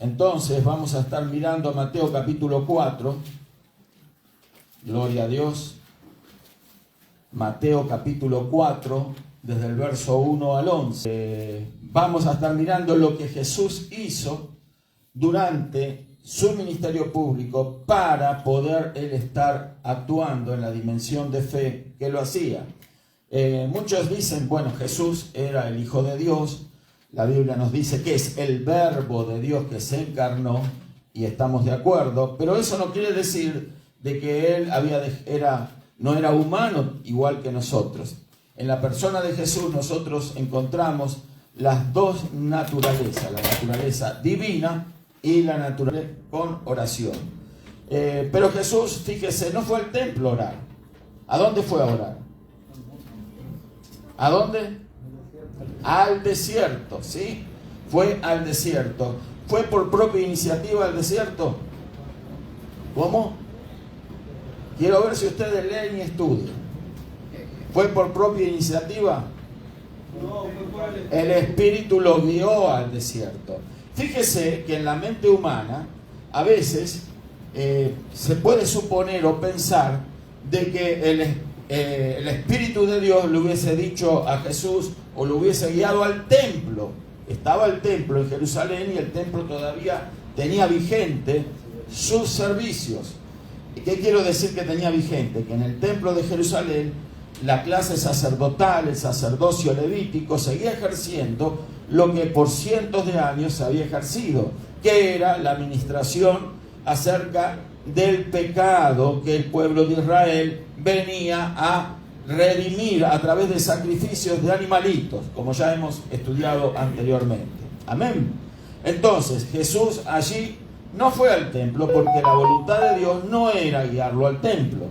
Entonces vamos a estar mirando Mateo capítulo 4. Gloria a Dios. Mateo capítulo 4, desde el verso 1 al 11. Vamos a estar mirando lo que Jesús hizo durante su ministerio público para poder él estar actuando en la dimensión de fe que lo hacía. Muchos dicen, bueno, Jesús era el Hijo de Dios. La Biblia nos dice que es el Verbo de Dios que se encarnó, y estamos de acuerdo, pero eso no quiere decir de que él no era humano igual que nosotros. En la persona de Jesús nosotros encontramos las dos naturalezas, la naturaleza divina y la naturaleza con oración. Pero Jesús, fíjese, no fue al templo a orar. ¿A dónde fue a orar? ¿A dónde? Al desierto, ¿sí? Fue al desierto. ¿Fue por propia iniciativa al desierto? ¿Cómo? Quiero ver si ustedes leen y estudian. ¿Fue por propia iniciativa? No, el Espíritu lo guió al desierto. Fíjese que en la mente humana a veces se puede suponer o pensar de que el Espíritu de Dios le hubiese dicho a Jesús o lo hubiese guiado al templo. Estaba el templo en Jerusalén y el templo todavía tenía vigente sus servicios. ¿Qué quiero decir que tenía vigente? Que en el templo de Jerusalén la clase sacerdotal, el sacerdocio levítico seguía ejerciendo lo que por cientos de años se había ejercido, que era la administración acerca del pecado que el pueblo de Israel venía a redimir a través de sacrificios de animalitos, como ya hemos estudiado anteriormente. Amén. Entonces Jesús allí no fue al templo porque la voluntad de Dios no era guiarlo al templo.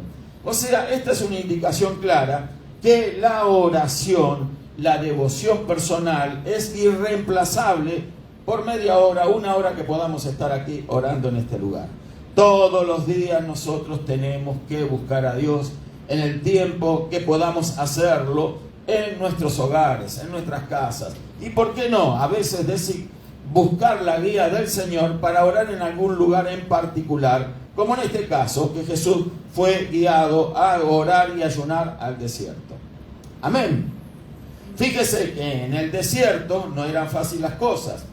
O sea, esta es una indicación clara que la oración, la devoción personal es irreemplazable por media hora, una hora que podamos estar aquí orando en este lugar. Todos los días nosotros tenemos que buscar a Dios en el tiempo que podamos hacerlo en nuestros hogares, en nuestras casas. ¿Y por qué no? A veces buscar la guía del Señor para orar en algún lugar en particular, como en este caso, que Jesús fue guiado a orar y ayunar al desierto. Amén. Fíjese que en el desierto no eran fáciles las cosas.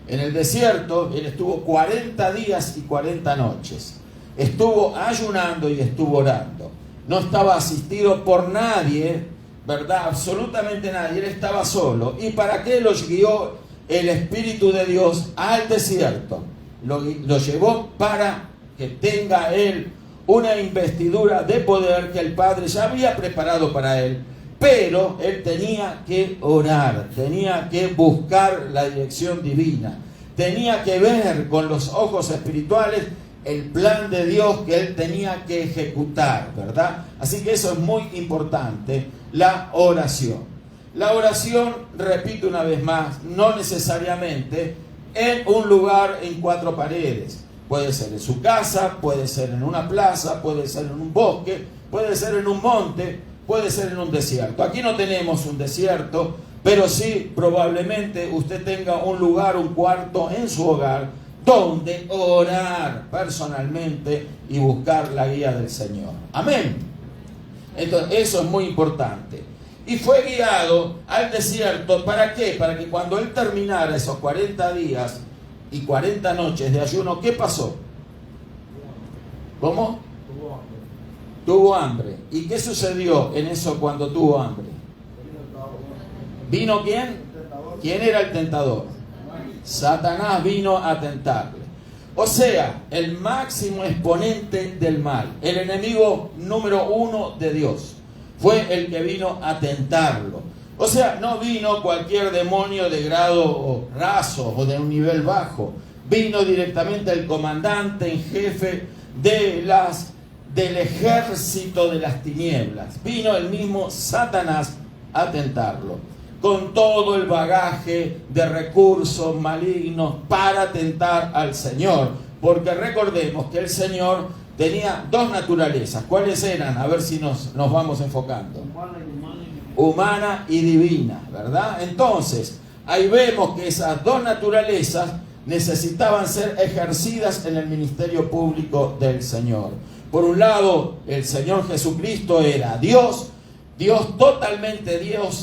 En el desierto él estuvo 40 días y 40 noches. Estuvo ayunando y estuvo orando. No estaba asistido por nadie, ¿verdad? Absolutamente nadie. Él estaba solo. ¿Y para qué los guió el Espíritu de Dios al desierto? Lo llevó para que tenga él una investidura de poder que el Padre ya había preparado para él. Pero él tenía que orar, tenía que buscar la dirección divina, tenía que ver con los ojos espirituales el plan de Dios que él tenía que ejecutar, ¿verdad? Así que eso es muy importante, la oración. La oración, repito una vez más, no necesariamente en un lugar en cuatro paredes. Puede ser en su casa, puede ser en una plaza, puede ser en un bosque, puede ser en un monte, puede ser en un desierto. Aquí no tenemos un desierto, pero sí probablemente usted tenga un lugar, un cuarto en su hogar donde orar personalmente y buscar la guía del Señor. Amén. Entonces, eso es muy importante. Y fue guiado al desierto, ¿para qué? Para que cuando él terminara esos 40 días y 40 noches de ayuno, ¿qué pasó? ¿Cómo? Tuvo hambre. ¿Y qué sucedió en eso cuando tuvo hambre? ¿Vino quién? ¿Quién era el tentador? Satanás vino a tentarle. O sea, el máximo exponente del mal, el enemigo número uno de Dios, fue el que vino a tentarlo. O sea, no vino cualquier demonio de grado raso o de un nivel bajo. Vino directamente el comandante en jefe del ejército de las tinieblas. Vino el mismo Satanás a tentarlo, con todo el bagaje de recursos malignos para tentar al Señor. Porque recordemos que el Señor tenía dos naturalezas. ¿Cuáles eran? A ver si nos vamos enfocando. Humana y divina, ¿verdad? Entonces, ahí vemos que esas dos naturalezas necesitaban ser ejercidas en el ministerio público del Señor. Por un lado, el Señor Jesucristo era Dios, Dios totalmente Dios,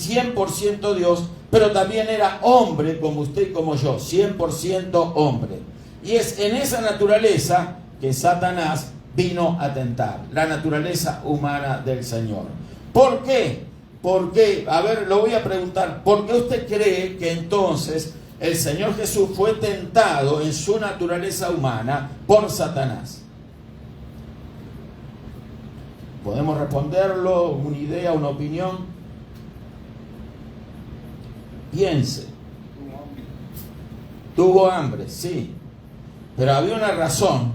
100% Dios, pero también era hombre como usted y como yo, 100% hombre. Y es en esa naturaleza que Satanás vino a tentar, la naturaleza humana del Señor. ¿Por qué? ¿Por qué? A ver, lo voy a preguntar. ¿Por qué usted cree que entonces el Señor Jesús fue tentado en su naturaleza humana por Satanás? ¿Podemos responderlo? ¿Una idea, una opinión? Piense. Tuvo hambre, sí. Pero había una razón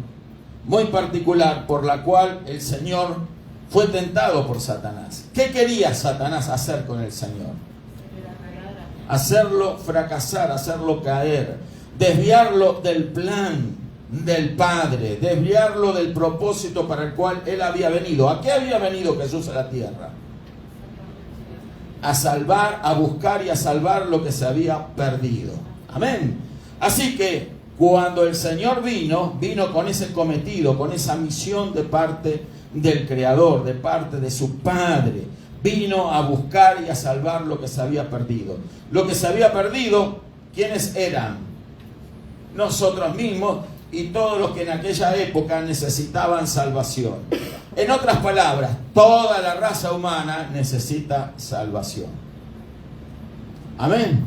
muy particular por la cual el Señor fue tentado por Satanás. ¿Qué quería Satanás hacer con el Señor? Hacerlo fracasar, hacerlo caer, desviarlo del plan del Padre, desviarlo del propósito para el cual Él había venido. ¿A qué había venido Jesús a la tierra? A salvar, a buscar y a salvar lo que se había perdido. Amén. Así que cuando el Señor vino con ese cometido, con esa misión de parte del Creador, de parte de su Padre. Vino a buscar y a salvar lo que se había perdido. Lo que se había perdido, ¿quiénes eran? Nosotros mismos y todos los que en aquella época necesitaban salvación. En otras palabras, toda la raza humana necesita salvación. Amén.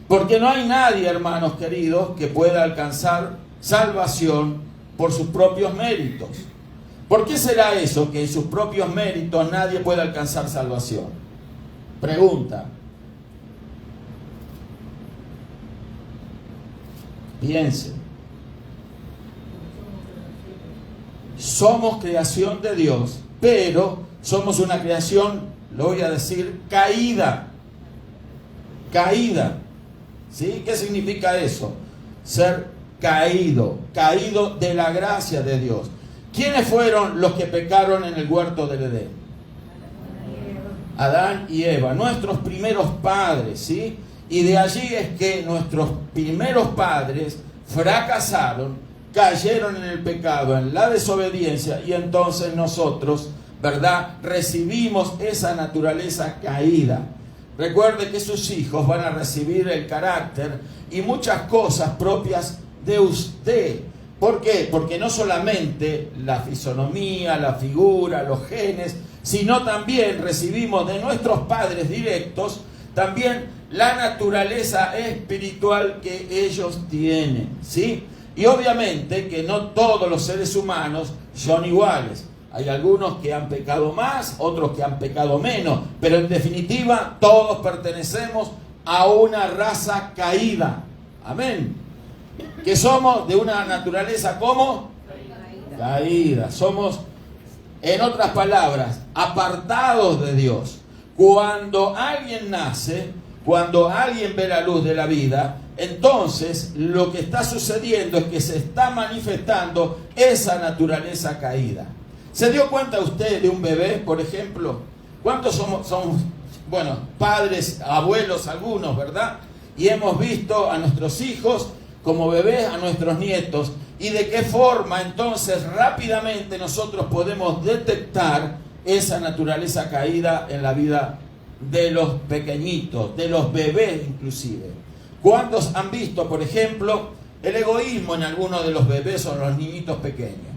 Porque no hay nadie, hermanos queridos, que pueda alcanzar salvación por sus propios méritos. ¿Por qué será eso, que en sus propios méritos nadie puede alcanzar salvación? Pregunta. Piense. Somos creación de Dios, pero somos una creación, lo voy a decir, caída. Caída. ¿Sí? ¿Qué significa eso? Ser caído, caído de la gracia de Dios. ¿Quiénes fueron los que pecaron en el huerto del Edén? Adán y Eva, nuestros primeros padres, ¿sí? Y de allí es que nuestros primeros padres fracasaron, cayeron en el pecado, en la desobediencia, y entonces nosotros, ¿verdad?, recibimos esa naturaleza caída. Recuerde que sus hijos van a recibir el carácter y muchas cosas propias de usted. ¿Por qué? Porque no solamente la fisonomía, la figura, los genes, sino también recibimos de nuestros padres directos también la naturaleza espiritual que ellos tienen, ¿sí? Y obviamente que no todos los seres humanos son iguales. Hay algunos que han pecado más, otros que han pecado menos, pero en definitiva todos pertenecemos a una raza caída. Amén. Que somos de una naturaleza ¿cómo? Caída. Somos, en otras palabras, apartados de Dios. Cuando alguien nace, cuando alguien ve la luz de la vida, entonces lo que está sucediendo es que se está manifestando esa naturaleza caída. ¿Se dio cuenta usted de un bebé, por ejemplo? ¿Cuántos somos, bueno, padres, abuelos algunos, ¿verdad? Y hemos visto a nuestros hijos como bebés, a nuestros nietos, y de qué forma entonces rápidamente nosotros podemos detectar esa naturaleza caída en la vida de los pequeñitos, de los bebés inclusive. ¿Cuántos han visto, por ejemplo, el egoísmo en algunos de los bebés o los niñitos pequeños?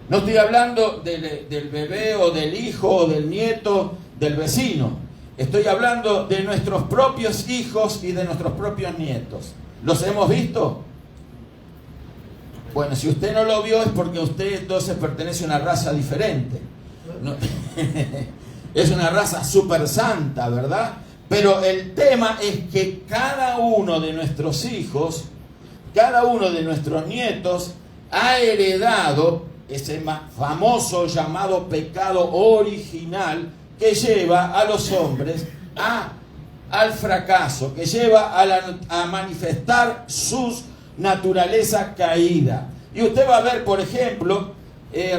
No estoy hablando del bebé o del hijo o del nieto del vecino. Estoy hablando de nuestros propios hijos y de nuestros propios nietos. ¿Los hemos visto? Bueno, si usted no lo vio es porque usted entonces pertenece a una raza diferente. No, es una raza súper santa, ¿verdad? Pero el tema es que cada uno de nuestros hijos, cada uno de nuestros nietos ha heredado ese famoso llamado pecado original que lleva a los hombres al fracaso, que lleva a manifestar su naturaleza caída. Y usted va a ver, por ejemplo,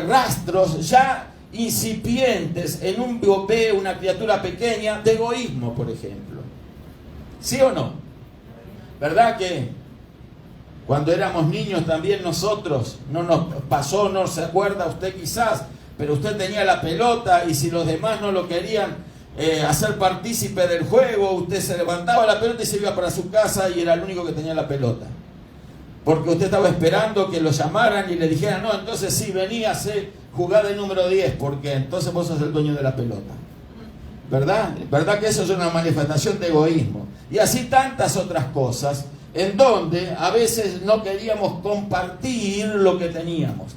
rastros ya incipientes en un bebé, una criatura pequeña, de egoísmo, por ejemplo. ¿Sí o no? ¿Verdad que cuando éramos niños también nosotros, no nos pasó, no se acuerda usted quizás, pero usted tenía la pelota y si los demás no lo querían hacer partícipe del juego, usted se levantaba la pelota y se iba para su casa y era el único que tenía la pelota? Porque usted estaba esperando que lo llamaran y le dijeran, no, entonces sí, vení a hacer jugada de número 10, porque entonces vos sos el dueño de la pelota. ¿Verdad? ¿Verdad que eso es una manifestación de egoísmo? Y así tantas otras cosas, en donde a veces no queríamos compartir lo que teníamos.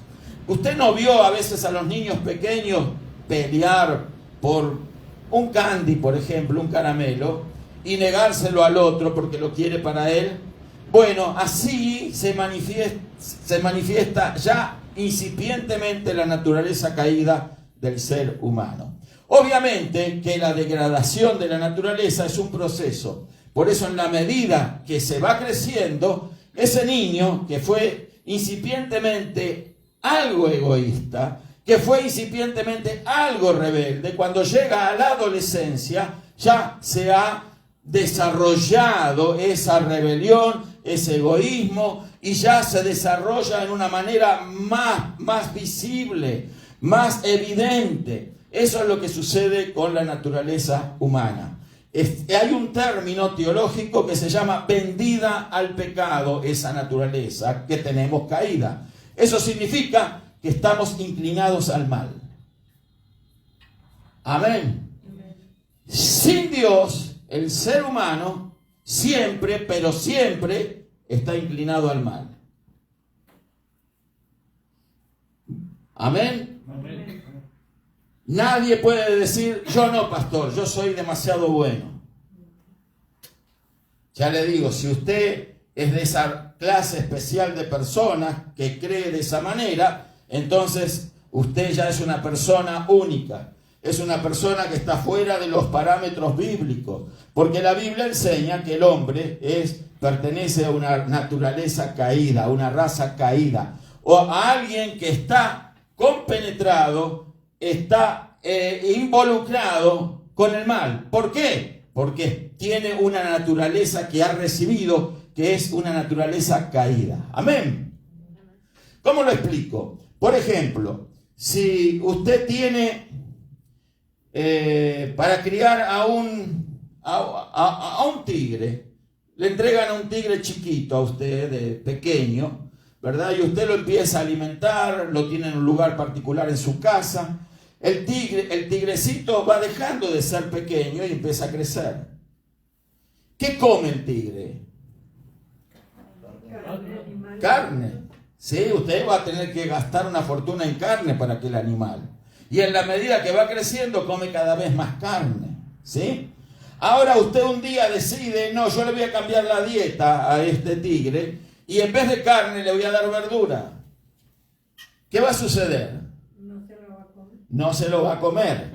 ¿Usted no vio a veces a los niños pequeños pelear por un candy, por ejemplo, un caramelo, y negárselo al otro porque lo quiere para él? Bueno, así se manifiesta ya incipientemente la naturaleza caída del ser humano. Obviamente que la degradación de la naturaleza es un proceso. Por eso, en la medida que se va creciendo, ese niño que fue incipientemente algo egoísta, que fue incipientemente algo rebelde, cuando llega a la adolescencia, ya se ha desarrollado esa rebelión, ese egoísmo, y ya se desarrolla en una manera más visible, más evidente. Eso es lo que sucede con la naturaleza humana. Hay un término teológico que se llama vendida al pecado, esa naturaleza que tenemos caída. Eso significa que estamos inclinados al mal. Amén. Sin Dios, el ser humano siempre, pero siempre está inclinado al mal. Amén. Amén. Nadie puede decir, yo no, pastor, yo soy demasiado bueno. Ya le digo, si usted es de esa clase especial de personas que cree de esa manera, entonces usted ya es una persona única. Es una persona que está fuera de los parámetros bíblicos. Porque la Biblia enseña que el hombre pertenece a una naturaleza caída, a una raza caída. O a alguien que está compenetrado, está involucrado con el mal. ¿Por qué? Porque tiene una naturaleza que ha recibido, que es una naturaleza caída. Amén. ¿Cómo lo explico? Por ejemplo, si usted tiene para criar a un tigre, le entregan a un tigre chiquito a usted, de pequeño, ¿verdad? Y usted lo empieza a alimentar, lo tiene en un lugar particular en su casa. El tigrecito va dejando de ser pequeño y empieza a crecer. ¿Qué come el tigre? Carne. Sí, usted va a tener que gastar una fortuna en carne para aquel animal. Y en la medida que va creciendo, come cada vez más carne. ¿Sí? Ahora usted un día decide, no, yo le voy a cambiar la dieta a este tigre y en vez de carne le voy a dar verdura. ¿Qué va a suceder? No se lo va a comer.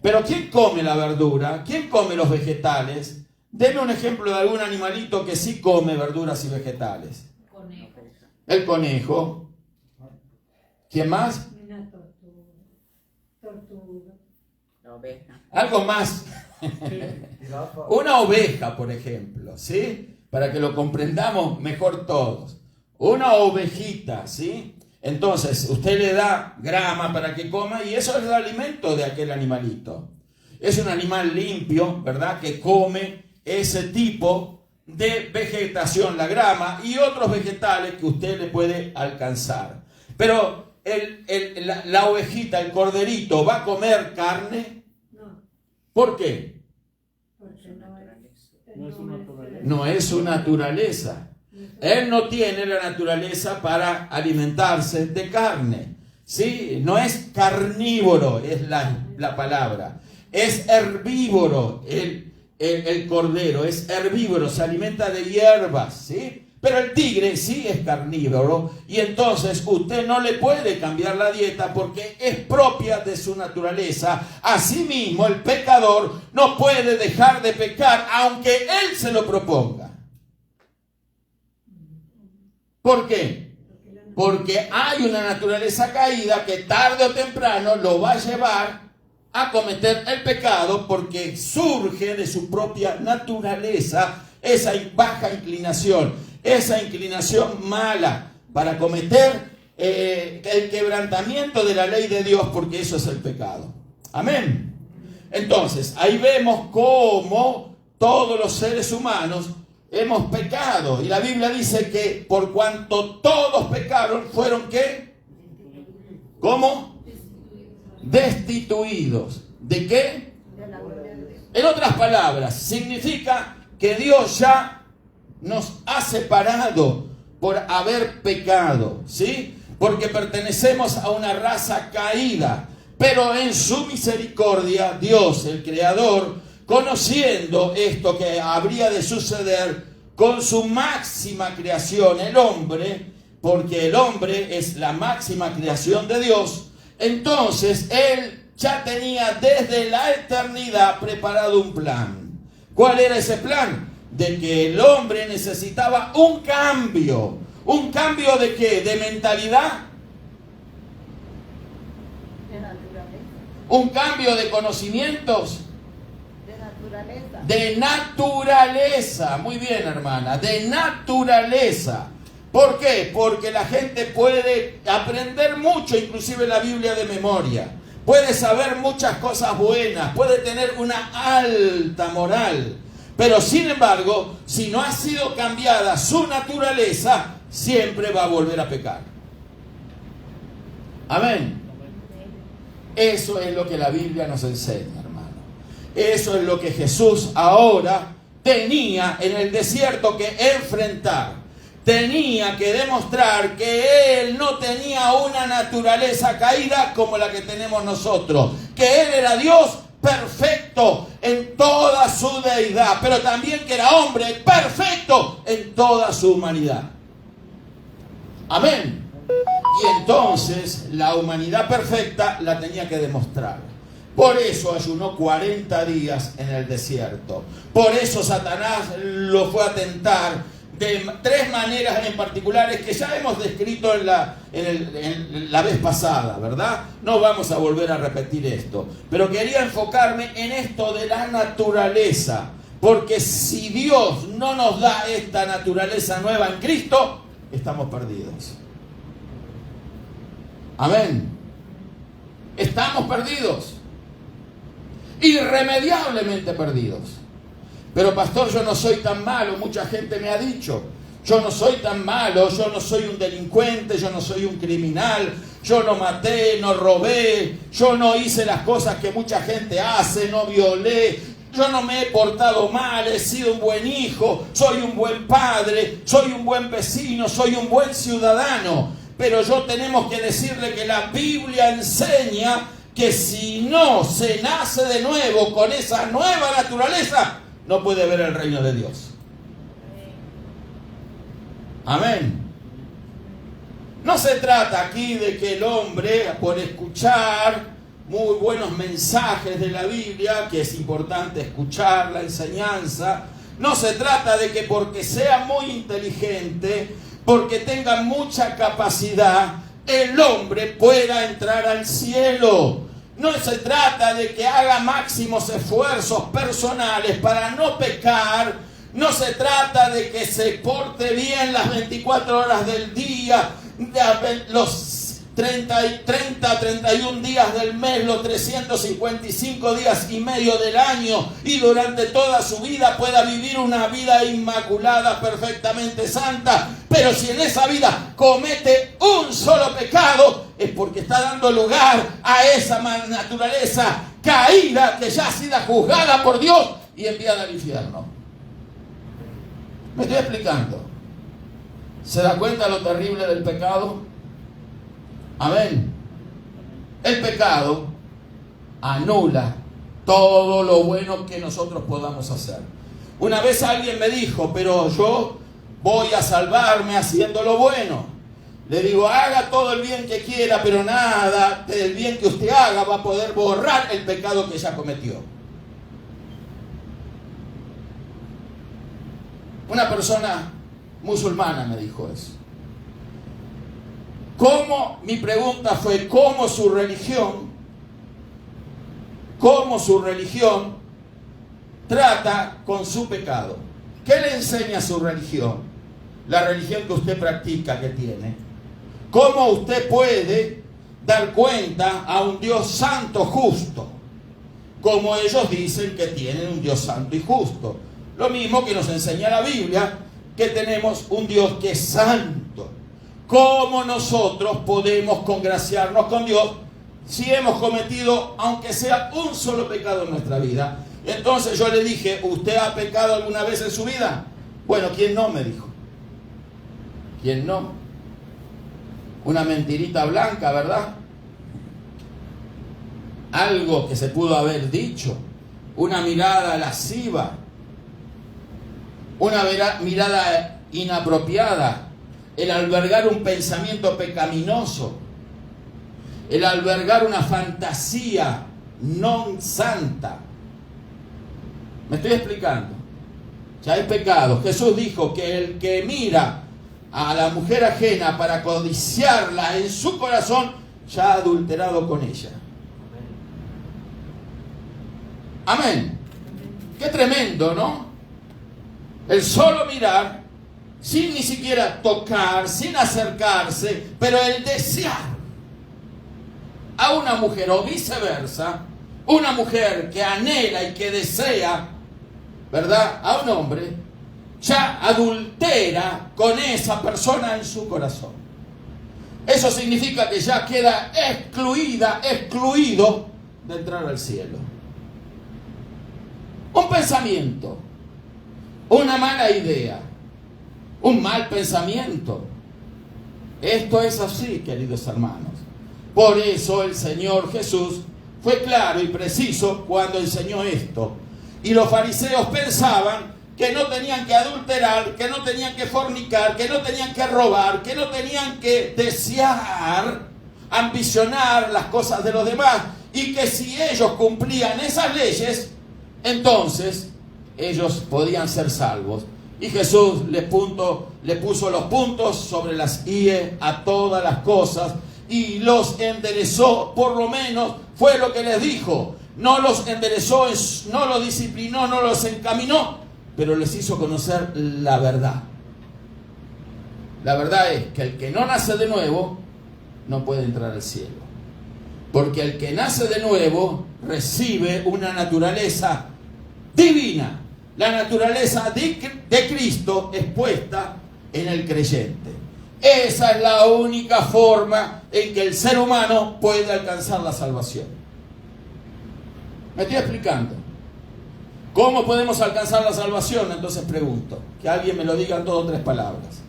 Pero ¿quién come la verdura? ¿Quién come los vegetales? Denme un ejemplo de algún animalito que sí come verduras y vegetales. Conejo. El conejo. ¿Quién más? Una tortuga. La oveja. Algo más. Una oveja, por ejemplo, ¿sí? Para que lo comprendamos mejor todos. Una ovejita, ¿sí? Entonces, usted le da grama para que coma y eso es el alimento de aquel animalito. Es un animal limpio, ¿verdad? Que come ese tipo de vegetación, la grama y otros vegetales que usted le puede alcanzar. Pero la ovejita, el corderito, ¿va a comer carne? No. ¿Por qué? Porque No es su naturaleza. Él no tiene la naturaleza para alimentarse de carne. ¿Sí? No es carnívoro, es la palabra. Es herbívoro el cordero, es herbívoro, se alimenta de hierbas, ¿sí? Pero el tigre sí es carnívoro y entonces usted no le puede cambiar la dieta porque es propia de su naturaleza. Asimismo, el pecador no puede dejar de pecar aunque él se lo proponga. ¿Por qué? Porque hay una naturaleza caída que tarde o temprano lo va a llevar a cometer el pecado porque surge de su propia naturaleza esa baja inclinación, esa inclinación mala para cometer el quebrantamiento de la ley de Dios, porque eso es el pecado. Amén. Entonces, ahí vemos cómo todos los seres humanos hemos pecado. Y la Biblia dice que por cuanto todos pecaron, fueron ¿qué? ¿Cómo? Destituidos. ¿De qué? En otras palabras, significa que Dios ya nos ha separado por haber pecado, ¿sí? Porque pertenecemos a una raza caída. Pero en su misericordia, Dios, el Creador, conociendo esto que habría de suceder con su máxima creación, el hombre, porque el hombre es la máxima creación de Dios, entonces Él ya tenía desde la eternidad preparado un plan. ¿Cuál era ese plan? De que el hombre necesitaba un cambio. ¿Un cambio de qué? ¿De mentalidad? ¿Un cambio de conocimientos? De naturaleza. De naturaleza. Muy bien, hermana. De naturaleza. ¿Por qué? Porque la gente puede aprender mucho, inclusive la Biblia de memoria. Puede saber muchas cosas buenas. Puede tener una alta moral. Pero sin embargo, si no ha sido cambiada su naturaleza, siempre va a volver a pecar. Amén. Eso es lo que la Biblia nos enseña, hermano. Eso es lo que Jesús ahora tenía en el desierto que enfrentar. Tenía que demostrar que Él no tenía una naturaleza caída como la que tenemos nosotros. Que Él era Dios perfecto en toda su deidad, pero también que era hombre perfecto en toda su humanidad. Amén. Y entonces la humanidad perfecta la tenía que demostrar. Por eso ayunó 40 días en el desierto. Por eso Satanás lo fue a tentar de 3 maneras en particulares que ya hemos descrito en la vez pasada, ¿verdad? No vamos a volver a repetir esto. Pero quería enfocarme en esto de la naturaleza. Porque si Dios no nos da esta naturaleza nueva en Cristo, estamos perdidos. Amén. Estamos perdidos. Irremediablemente perdidos. Pero pastor, yo no soy tan malo. Mucha gente me ha dicho, yo no soy tan malo, yo no soy un delincuente, yo no soy un criminal, yo no maté, no robé, yo no hice las cosas que mucha gente hace, no violé, yo no me he portado mal, he sido un buen hijo, soy un buen padre, soy un buen vecino, soy un buen ciudadano. Pero yo tenemos que decirle que la Biblia enseña que si no se nace de nuevo con esa nueva naturaleza, no puede ver el reino de Dios. Amén. No se trata aquí de que el hombre, por escuchar muy buenos mensajes de la Biblia, que es importante escuchar la enseñanza, no se trata de que porque sea muy inteligente, porque tenga mucha capacidad, el hombre pueda entrar al cielo. No se trata de que haga máximos esfuerzos personales para no pecar. No se trata de que se porte bien las 24 horas del día, los 31 días del mes, los 355 días y medio del año, y durante toda su vida pueda vivir una vida inmaculada, perfectamente santa. Pero si en esa vida comete un solo pecado, es porque está dando lugar a esa naturaleza caída que ya ha sido juzgada por Dios y enviada al infierno. ¿Me estoy explicando? ¿Se da cuenta lo terrible del pecado? Amén. El pecado anula todo lo bueno que nosotros podamos hacer. Una vez alguien me dijo, pero yo voy a salvarme haciendo lo bueno. Le digo, haga todo el bien que quiera, pero nada del bien que usted haga va a poder borrar el pecado que ya cometió. Una persona musulmana me dijo eso. Mi pregunta fue, ¿cómo su religión trata con su pecado? ¿Qué le enseña su religión? La religión que usted practica, que tiene. ¿Cómo usted puede dar cuenta a un Dios santo, justo? Como ellos dicen que tienen un Dios santo y justo. Lo mismo que nos enseña la Biblia, que tenemos un Dios que es santo. ¿Cómo nosotros podemos congraciarnos con Dios si hemos cometido, aunque sea un solo pecado en nuestra vida? Entonces yo le dije, ¿usted ha pecado alguna vez en su vida? Bueno, ¿quién no? Me dijo. ¿Quién no? Una mentirita blanca, ¿verdad? Algo que se pudo haber dicho. Una mirada lasciva. Una mirada inapropiada. El albergar un pensamiento pecaminoso. El albergar una fantasía non santa. ¿Me estoy explicando? Ya hay pecados. Jesús dijo que el que mira a la mujer ajena para codiciarla en su corazón, ya ha adulterado con ella. Amén. Qué tremendo, ¿no? El solo mirar, sin ni siquiera tocar, sin acercarse, pero el desear a una mujer o viceversa, una mujer que anhela y que desea, ¿verdad?, a un hombre, ya adultera con esa persona en su corazón. Eso significa que ya queda excluido de entrar al cielo. Un pensamiento, una mala idea, un mal pensamiento. Esto es así, queridos hermanos. Por eso el Señor Jesús fue claro y preciso cuando enseñó esto. Y los fariseos pensaban que no tenían que adulterar, que no tenían que fornicar, que no tenían que robar, que no tenían que desear, ambicionar las cosas de los demás. Y que si ellos cumplían esas leyes, entonces ellos podían ser salvos. Y Jesús le puso los puntos sobre las IE a todas las cosas y los enderezó, por lo menos fue lo que les dijo. No los enderezó, no los disciplinó, no los encaminó, pero les hizo conocer la verdad. La verdad es que el que no nace de nuevo no puede entrar al cielo. Porque el que nace de nuevo recibe una naturaleza divina. La naturaleza de Cristo es puesta en el creyente. Esa es la única forma en que el ser humano puede alcanzar la salvación. ¿Me estoy explicando? ¿Cómo podemos alcanzar la salvación? Entonces pregunto. Que alguien me lo diga en 2 o 3 palabras.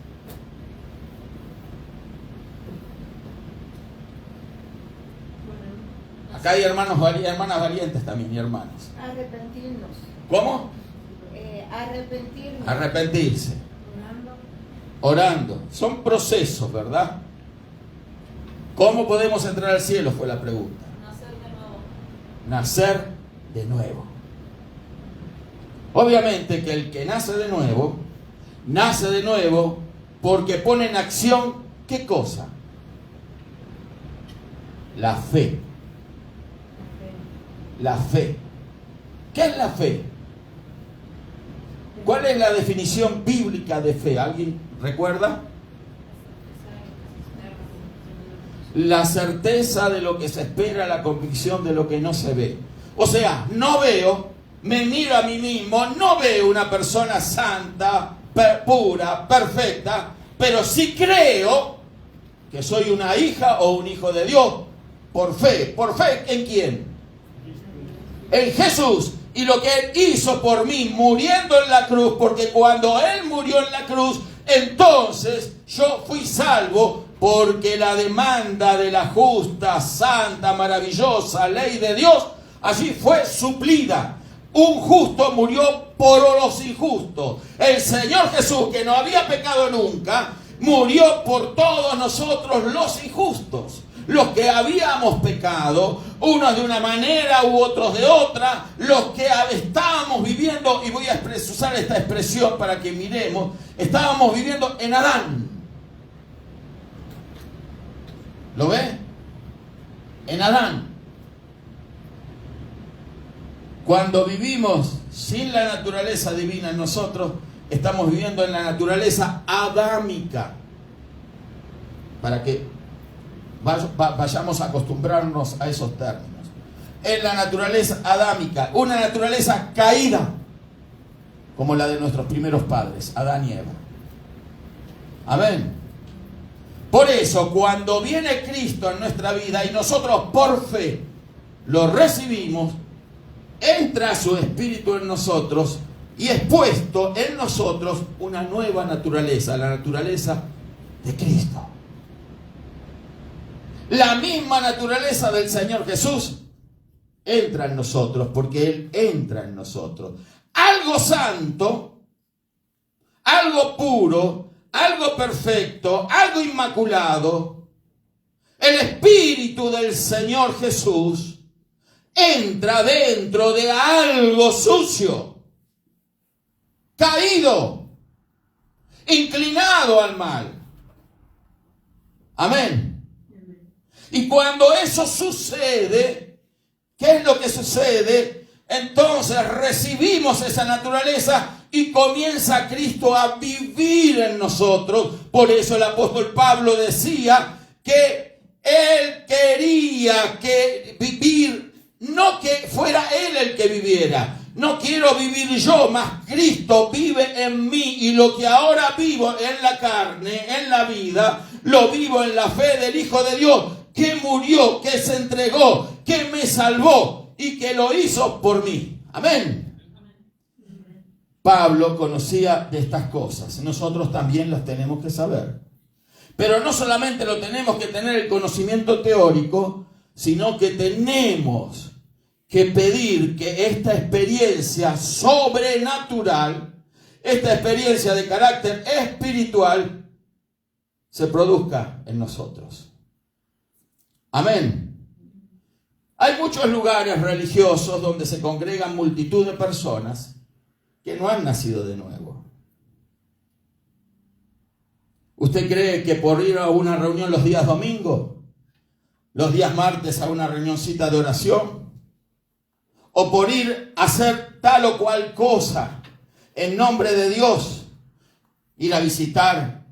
Acá hay hermanos y hermanas valientes también, y hermanos. Arrepentirnos. ¿Cómo? Arrepentirnos. Arrepentirse. Orando. Son procesos, ¿verdad? ¿Cómo podemos entrar al cielo? Fue la pregunta. Nacer de nuevo. Obviamente que el que nace de nuevo porque pone en acción, ¿qué cosa? La fe. La fe. ¿Qué es la fe? ¿Cuál es la definición bíblica de fe? ¿Alguien recuerda? La certeza de lo que se espera, la convicción de lo que no se ve. O sea, no veo, me miro a mí mismo, no veo una persona santa, pura, perfecta, pero sí creo que soy una hija o un hijo de Dios por fe. ¿Por fe en quién? En Jesús. Y lo que Él hizo por mí muriendo en la cruz, porque cuando Él murió en la cruz, entonces yo fui salvo, porque la demanda de la justa, santa, maravillosa ley de Dios allí fue suplida. Un justo murió por los injustos. El Señor Jesús, que no había pecado nunca, murió por todos nosotros los injustos. Los que habíamos pecado, unos de una manera u otros de otra, los que estábamos viviendo, y voy a usar esta expresión para que miremos, estábamos viviendo en Adán. ¿Lo ve? En Adán. Cuando vivimos sin la naturaleza divina en nosotros, estamos viviendo en la naturaleza adámica. Para que vayamos a acostumbrarnos a esos términos. En la naturaleza adámica, una naturaleza caída, como la de nuestros primeros padres, Adán y Eva. Amén. Por eso, cuando viene Cristo en nuestra vida y nosotros por fe lo recibimos, entra su Espíritu en nosotros y es puesto en nosotros una nueva naturaleza, la naturaleza de Cristo. La misma naturaleza del Señor Jesús entra en nosotros, porque Él entra en nosotros. Algo santo, algo puro, algo perfecto, algo inmaculado. El Espíritu del Señor Jesús entra dentro de algo sucio, caído, inclinado al mal. Amén. Y cuando eso sucede, ¿qué es lo que sucede? Entonces recibimos esa naturaleza y comienza Cristo a vivir en nosotros. Por eso el apóstol Pablo decía que él quería que vivir, no que fuera él el que viviera. No quiero vivir yo, mas Cristo vive en mí, y lo que ahora vivo en la carne, en la vida, lo vivo en la fe del Hijo de Dios, que murió, que se entregó, que me salvó y que lo hizo por mí. Amén. Pablo conocía de estas cosas. Nosotros también las tenemos que saber. Pero no solamente lo tenemos que tener el conocimiento teórico, sino que tenemos que pedir que esta experiencia sobrenatural, esta experiencia de carácter espiritual, se produzca en nosotros. Amén. Hay muchos lugares religiosos donde se congregan multitud de personas que no han nacido de nuevo. ¿Usted cree que por ir a una reunión los días domingos, los días martes a una reunioncita de oración, o por ir a hacer tal o cual cosa en nombre de Dios, ir a visitar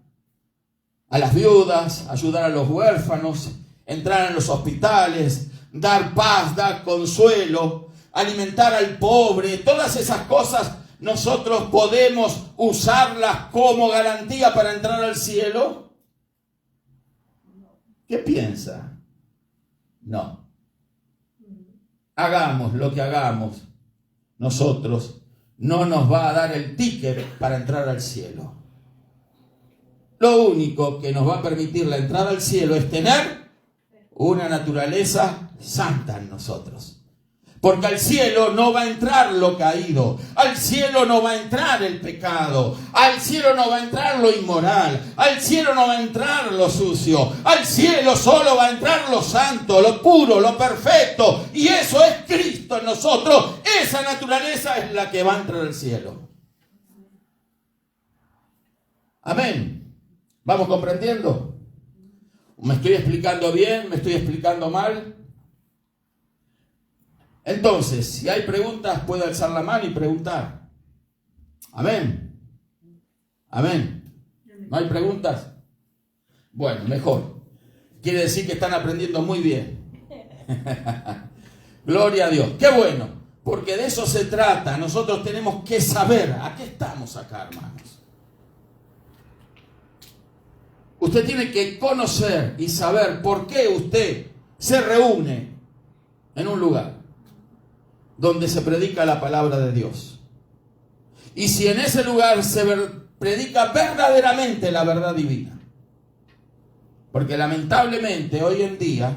a las viudas, ayudar a los huérfanos, entrar en los hospitales, dar paz, dar consuelo, alimentar al pobre, todas esas cosas nosotros podemos usarlas como garantía para entrar al cielo? ¿Qué piensa? No. Hagamos lo que hagamos, nosotros no nos va a dar el ticket para entrar al cielo. Lo único que nos va a permitir la entrada al cielo es tener una naturaleza santa en nosotros. Porque al cielo no va a entrar lo caído, al cielo no va a entrar el pecado, al cielo no va a entrar lo inmoral, al cielo no va a entrar lo sucio, al cielo solo va a entrar lo santo, lo puro, lo perfecto, y eso es Cristo en nosotros. Esa naturaleza es la que va a entrar al cielo. Amén. ¿Vamos comprendiendo? ¿Me estoy explicando bien? ¿Me estoy explicando mal? Entonces, si hay preguntas, puede alzar la mano y preguntar. Amén. Amén. ¿No hay preguntas? Bueno, mejor. Quiere decir que están aprendiendo muy bien. Gloria a Dios. ¡Qué bueno! Porque de eso se trata. Nosotros tenemos que saber a qué estamos acá, hermanos. Usted tiene que conocer y saber por qué usted se reúne en un lugar donde se predica la palabra de Dios. Y si en ese lugar se predica verdaderamente la verdad divina. Porque lamentablemente hoy en día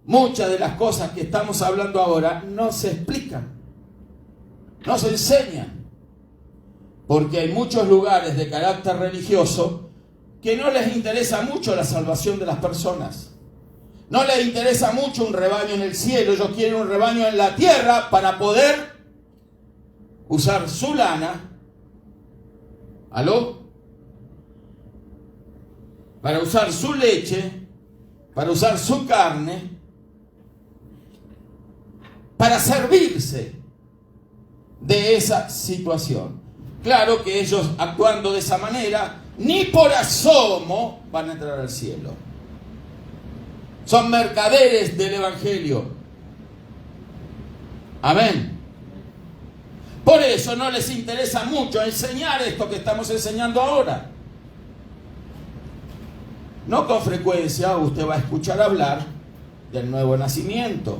muchas de las cosas que estamos hablando ahora no se explican, no se enseñan. Porque hay muchos lugares de carácter religioso que no les interesa mucho la salvación de las personas. No les interesa mucho un rebaño en el cielo. Ellos quieren un rebaño en la tierra para poder usar su lana. ¿Aló? Para usar su leche, para usar su carne, para servirse de esa situación. claro que ellos actuando de esa manera, ni por asomo van a entrar al cielo. Son mercaderes del Evangelio. Amén. Por eso no les interesa mucho enseñar esto que estamos enseñando ahora. No con frecuencia usted va a escuchar hablar del nuevo nacimiento.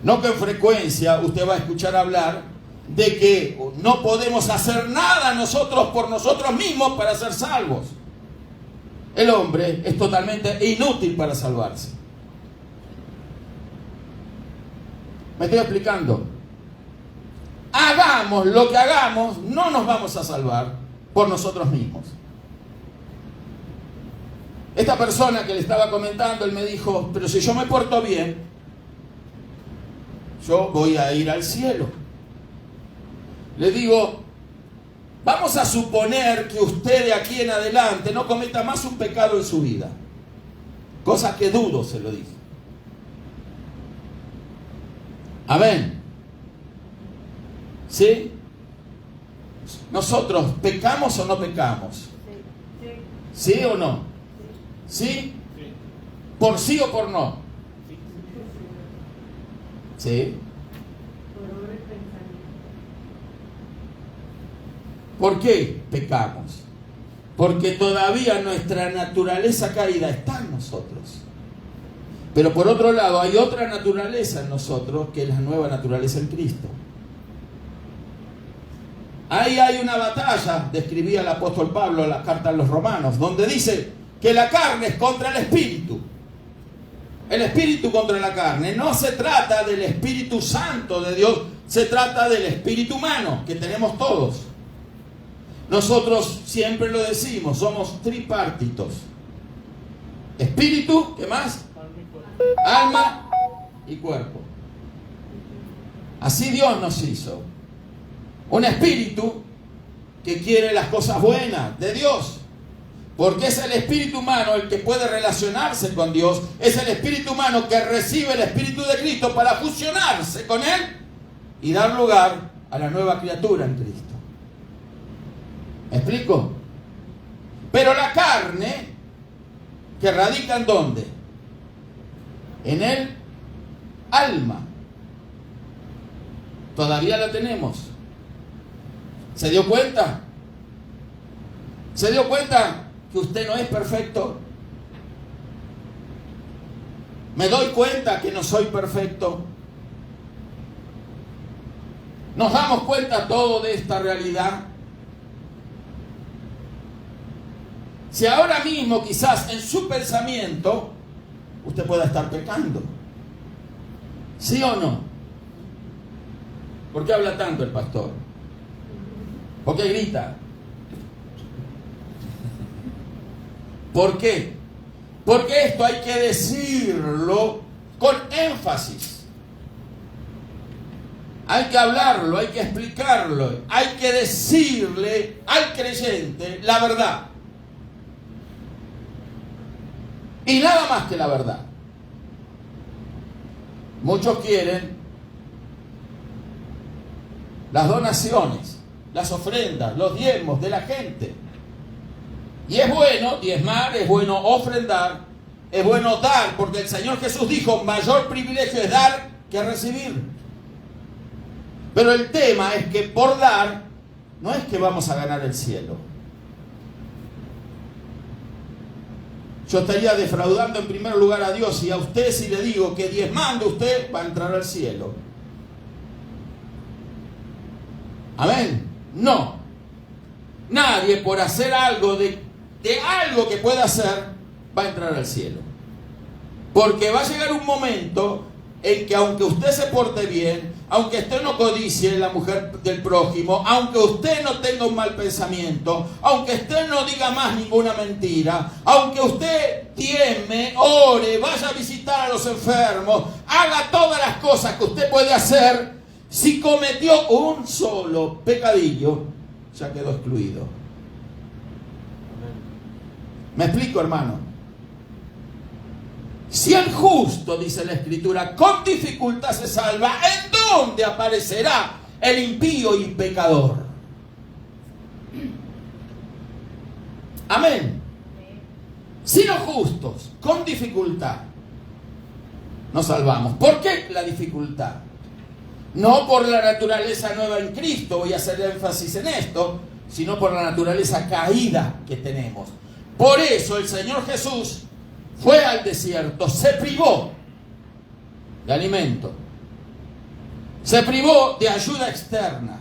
No con frecuencia usted va a escuchar hablar de que no podemos hacer nada nosotros por nosotros mismos para ser salvos. El hombre es totalmente inútil para salvarse. ¿Me estoy explicando? Hagamos lo que hagamos, no nos vamos a salvar por nosotros mismos. Esta persona que le estaba comentando, él me dijo, pero si yo me porto bien, yo voy a ir al cielo. Le digo, vamos a suponer que usted de aquí en adelante no cometa más un pecado en su vida. Cosa que dudo, se lo dije. Amén. ¿Sí? ¿Nosotros pecamos o no pecamos? ¿Sí o no? ¿Sí? ¿Por sí o por no? ¿Sí? ¿Por qué pecamos? Porque todavía nuestra naturaleza caída está en nosotros. Pero por otro lado hay otra naturaleza en nosotros que es la nueva naturaleza en Cristo. Ahí hay una batalla, describía el apóstol Pablo en la carta a los Romanos, donde dice que la carne es contra el espíritu. El espíritu contra la carne. No se trata del Espíritu Santo de Dios, se trata del espíritu humano que tenemos todos. Nosotros siempre lo decimos, somos tripartitos. Espíritu, ¿qué más? Alma y cuerpo. Así Dios nos hizo. Un espíritu que quiere las cosas buenas de Dios. Porque es el espíritu humano el que puede relacionarse con Dios. Es el espíritu humano que recibe el Espíritu de Cristo para fusionarse con Él y dar lugar a la nueva criatura en Cristo. ¿Me explico? Pero la carne, que radica ¿en dónde? En el alma. Todavía la tenemos. ¿Se dio cuenta? ¿Se dio cuenta que usted no es perfecto? ¿Me doy cuenta que no soy perfecto? ¿Nos damos cuenta todo de esta realidad? Si ahora mismo quizás en su pensamiento usted pueda estar pecando. ¿Sí o no? ¿Por qué habla tanto el pastor? ¿Por qué grita? ¿Por qué? Porque esto hay que decirlo con énfasis. Hay que hablarlo, hay que explicarlo, hay que decirle al creyente la verdad. Y nada más que la verdad. Muchos quieren las donaciones, las ofrendas, los diezmos de la gente. Y es bueno diezmar, es bueno ofrendar, es bueno dar, porque el Señor Jesús dijo, mayor privilegio es dar que recibir. Pero el tema es que por dar, no es que vamos a ganar el cielo. Yo estaría defraudando en primer lugar a Dios y a usted si le digo que diezmando usted va a entrar al cielo. Amén. No. Nadie por hacer algo de algo que pueda hacer va a entrar al cielo. Porque va a llegar un momento en que aunque usted se porte bien, aunque usted no codicie la mujer del prójimo, aunque usted no tenga un mal pensamiento, aunque usted no diga más ninguna mentira, aunque usted diezme, ore, vaya a visitar a los enfermos, haga todas las cosas que usted puede hacer, si cometió un solo pecadillo, ya quedó excluido. ¿Me explico, hermano? Si el justo, dice la Escritura, con dificultad se salva, ¿en dónde aparecerá el impío y pecador? Amén. Sino justos, con dificultad, nos salvamos. ¿Por qué la dificultad? No por la naturaleza nueva en Cristo, voy a hacer énfasis en esto, sino por la naturaleza caída que tenemos. Por eso el Señor Jesús fue al desierto, se privó de alimento, se privó de ayuda externa,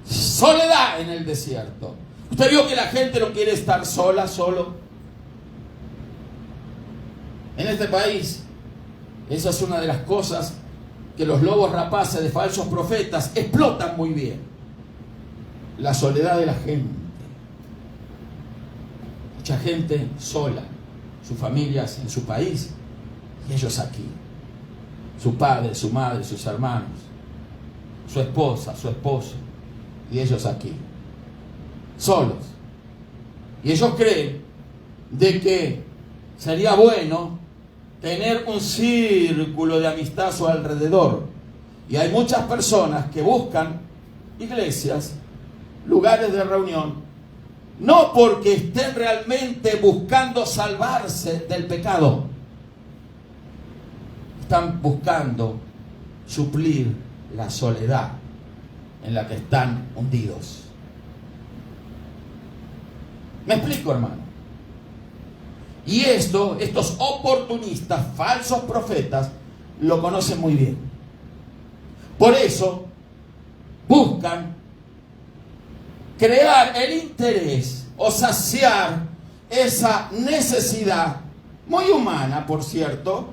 soledad en el desierto. ¿Usted vio que la gente no quiere estar sola, solo? En este país, esa es una de las cosas que los lobos rapaces de falsos profetas explotan muy bien. La soledad de la gente. Mucha gente sola, sus familias en su país y ellos aquí. Su padre, su madre, sus hermanos, su esposa, su esposo y ellos aquí. Solos. Y ellos creen de que sería bueno tener un círculo de amistad a su alrededor. Y hay muchas personas que buscan iglesias, lugares de reunión, no porque estén realmente buscando salvarse del pecado. Están buscando suplir la soledad en la que están hundidos. ¿Me explico, hermano? Y estos oportunistas, falsos profetas, lo conocen muy bien. Por eso buscan crear el interés o saciar esa necesidad, muy humana, por cierto,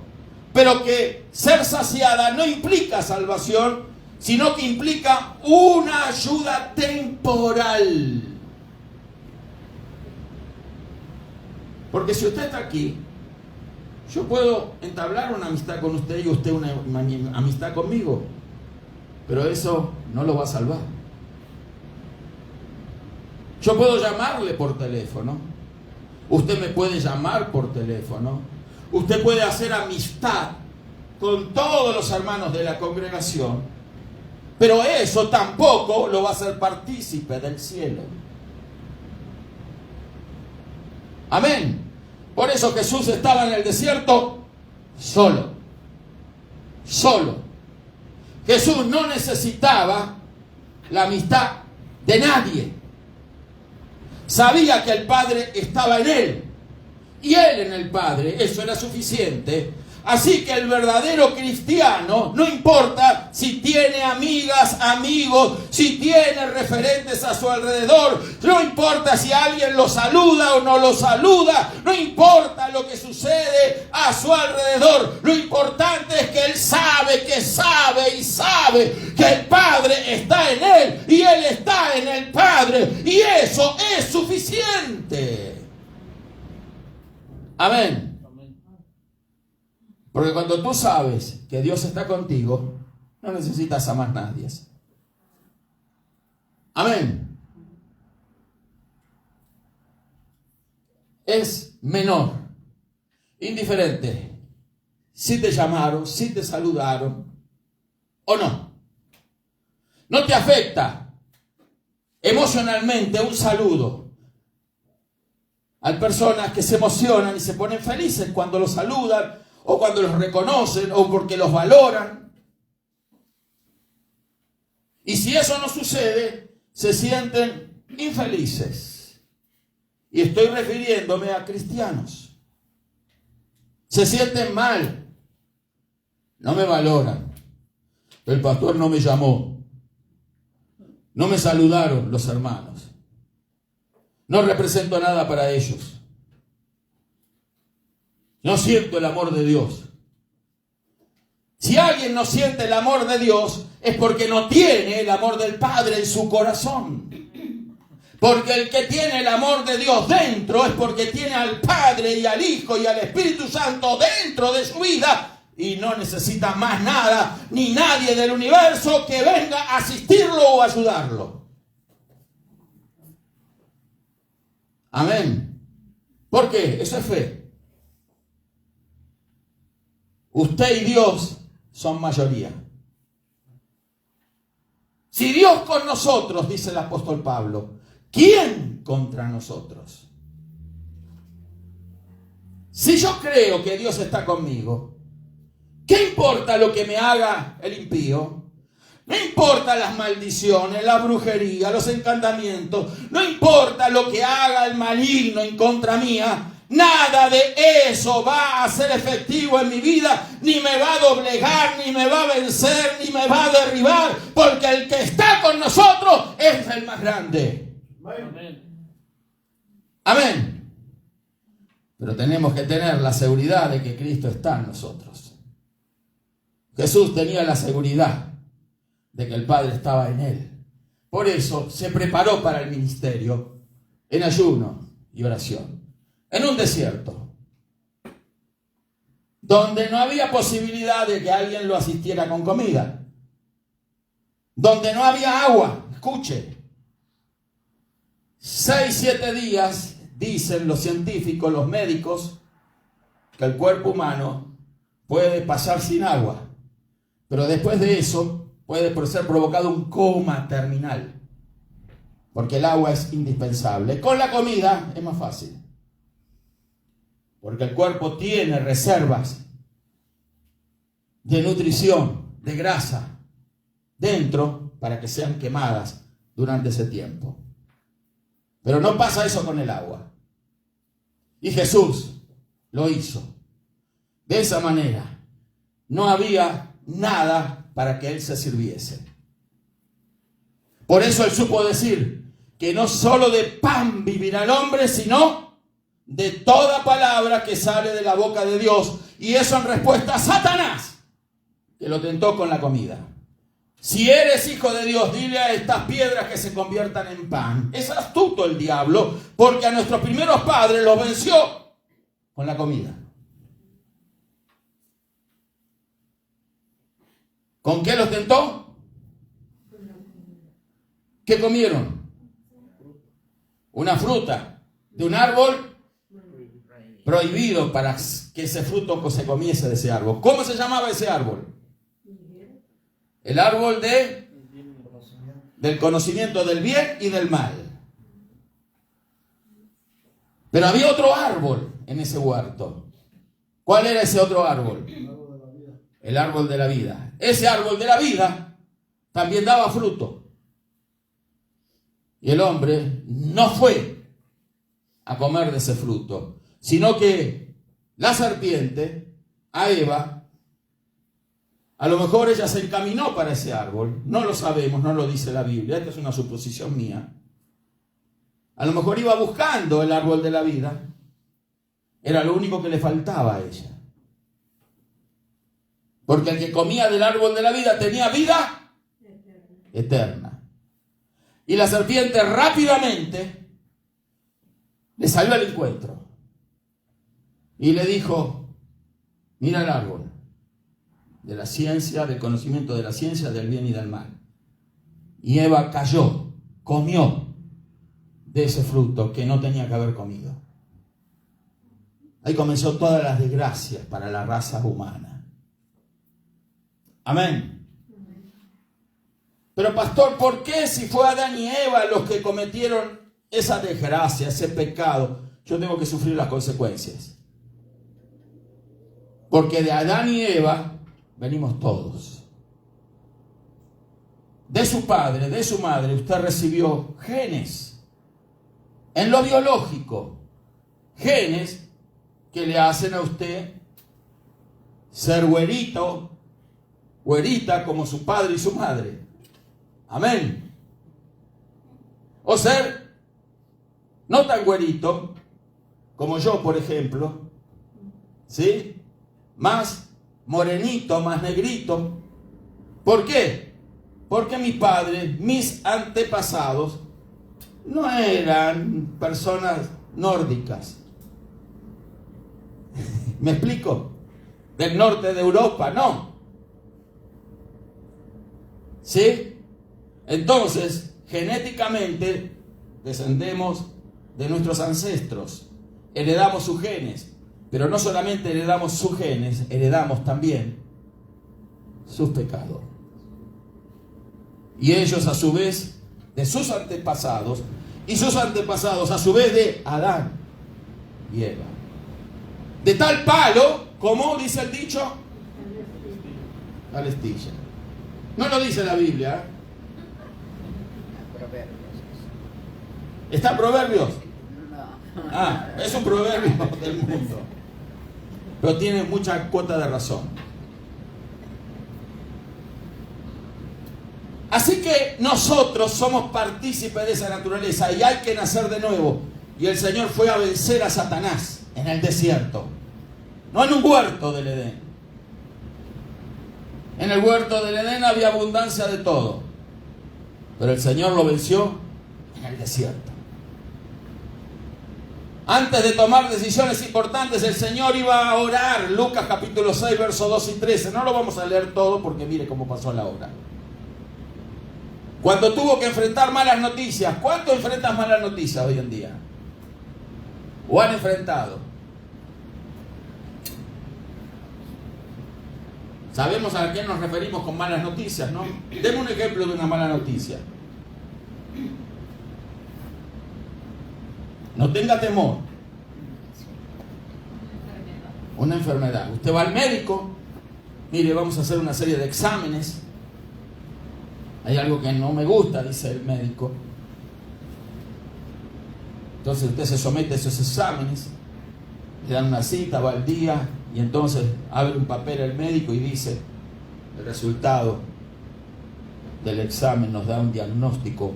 pero que ser saciada no implica salvación, sino que implica una ayuda temporal. Porque si usted está aquí, yo puedo entablar una amistad con usted y usted una amistad conmigo, pero eso no lo va a salvar. Yo puedo llamarle por teléfono, usted me puede llamar por teléfono, usted puede hacer amistad con todos los hermanos de la congregación, pero eso tampoco lo va a hacer partícipe del cielo. Amén. Por eso Jesús estaba en el desierto solo. Solo. Jesús no necesitaba la amistad de nadie. Sabía que el Padre estaba en él y él en el Padre. Eso era suficiente. Así que el verdadero cristiano, no importa si tiene amigas, amigos, si tiene referentes a su alrededor, no importa si alguien lo saluda o no lo saluda, no importa lo que sucede a su alrededor, lo importante es que él sabe que el Padre está en él y él está en el Padre, y eso es suficiente. Amén. Porque cuando tú sabes que Dios está contigo, no necesitas a más nadie. Amén. Es menor, indiferente, si te llamaron, si te saludaron o no. No te afecta emocionalmente un saludo. Hay personas que se emocionan y se ponen felices cuando los saludan, o cuando los reconocen, o porque los valoran. Y si eso no sucede, se sienten infelices. Y estoy refiriéndome a cristianos. Se sienten mal. No me valoran. El pastor no me llamó. No me saludaron los hermanos. No represento nada para ellos. No siento el amor de Dios. Si alguien no siente el amor de Dios, es porque no tiene el amor del Padre en su corazón. Porque el que tiene el amor de Dios dentro es porque tiene al Padre y al Hijo y al Espíritu Santo dentro de su vida, y no necesita más nada ni nadie del universo que venga a asistirlo o ayudarlo. Amén. ¿Por qué? Eso es fe. Usted y Dios son mayoría. Si Dios con nosotros, dice el apóstol Pablo, ¿quién contra nosotros? Si yo creo que Dios está conmigo, ¿qué importa lo que me haga el impío? No importa las maldiciones, la brujería, los encantamientos. No importa lo que haga el maligno en contra mía. Nada de eso va a ser efectivo en mi vida. Ni me va a doblegar, ni me va a vencer, ni me va a derribar. Porque el que está con nosotros es el más grande. Amén. Amén. Pero tenemos que tener la seguridad de que Cristo está en nosotros. Jesús tenía la seguridad de que el Padre estaba en él. Por eso se preparó para el ministerio en ayuno y oración, en un desierto, donde no había posibilidad de que alguien lo asistiera con comida, donde no había agua. Escuche, 6-7 días, dicen los científicos, los médicos, que el cuerpo humano puede pasar sin agua, pero después de eso puede ser provocado un coma terminal, porque el agua es indispensable. Con la comida es más fácil, porque el cuerpo tiene reservas de nutrición, de grasa, dentro para que sean quemadas durante ese tiempo. Pero no pasa eso con el agua. Y Jesús lo hizo. De esa manera, no había nada para que él se sirviese. Por eso él supo decir que no solo de pan vivirá el hombre, sino de toda palabra que sale de la boca de Dios. Y eso en respuesta a Satanás, que lo tentó con la comida. Si eres hijo de Dios, dile a estas piedras que se conviertan en pan. Es astuto el diablo, porque a nuestros primeros padres los venció con la comida. ¿Con qué los tentó? ¿Qué comieron? Una fruta de un árbol prohibido para que ese fruto se comiese de ese árbol. ¿Cómo se llamaba ese árbol? El árbol del conocimiento del bien y del mal. Pero había otro árbol en ese huerto. ¿Cuál era ese otro árbol? El árbol de la vida. Ese árbol de la vida también daba fruto. Y el hombre no fue a comer de ese fruto, sino que la serpiente, a Eva, a lo mejor ella se encaminó para ese árbol. No lo sabemos, no lo dice la Biblia. Esta es una suposición mía. A lo mejor iba buscando el árbol de la vida. Era lo único que le faltaba a ella. Porque el que comía del árbol de la vida tenía vida eterna. Y la serpiente rápidamente le salió al encuentro. Y le dijo, mira el árbol de la ciencia, del conocimiento de la ciencia, del bien y del mal. Y Eva cayó, comió de ese fruto que no tenía que haber comido. Ahí comenzó todas las desgracias para la raza humana. Amén. Pero pastor, ¿por qué si fue Adán y Eva los que cometieron esa desgracia, ese pecado, yo tengo que sufrir las consecuencias? Porque de Adán y Eva venimos todos. De su padre, de su madre, usted recibió genes. En lo biológico, genes que le hacen a usted ser güerito, güerita como su padre y su madre. Amén. O ser no tan güerito como yo, por ejemplo, ¿sí? Más morenito, más negrito. ¿Por qué? Porque mis padres, mis antepasados, no eran personas nórdicas. ¿Me explico? Del norte de Europa, no. ¿Sí? Entonces, genéticamente, descendemos de nuestros ancestros. Heredamos sus genes. Pero no solamente heredamos sus genes, heredamos también sus pecados. Y ellos a su vez de sus antepasados, y sus antepasados a su vez de Adán y Eva. De tal palo, como dice el dicho, tal astilla. No lo dice la Biblia, ¿eh? ¿Está en Proverbios? No. Ah, es un proverbio del mundo. Pero tiene mucha cuota de razón. Así que nosotros somos partícipes de esa naturaleza y hay que nacer de nuevo. Y el Señor fue a vencer a Satanás en el desierto, no en un huerto del Edén. En el huerto del Edén había abundancia de todo, pero el Señor lo venció en el desierto. Antes de tomar decisiones importantes, el Señor iba a orar. Lucas capítulo 6, versos 2 y 13. No lo vamos a leer todo porque mire cómo pasó la hora. Cuando tuvo que enfrentar malas noticias. ¿Cuánto enfrentas malas noticias hoy en día? ¿O han enfrentado? Sabemos a qué nos referimos con malas noticias, ¿no? Deme un ejemplo de una mala noticia. No tenga temor. Una enfermedad. Usted va al médico. Mire, vamos a hacer una serie de exámenes. Hay algo que no me gusta, dice el médico. Entonces usted se somete a esos exámenes. Le dan una cita, va al día. Y entonces abre un papel el médico y dice: el resultado del examen nos da un diagnóstico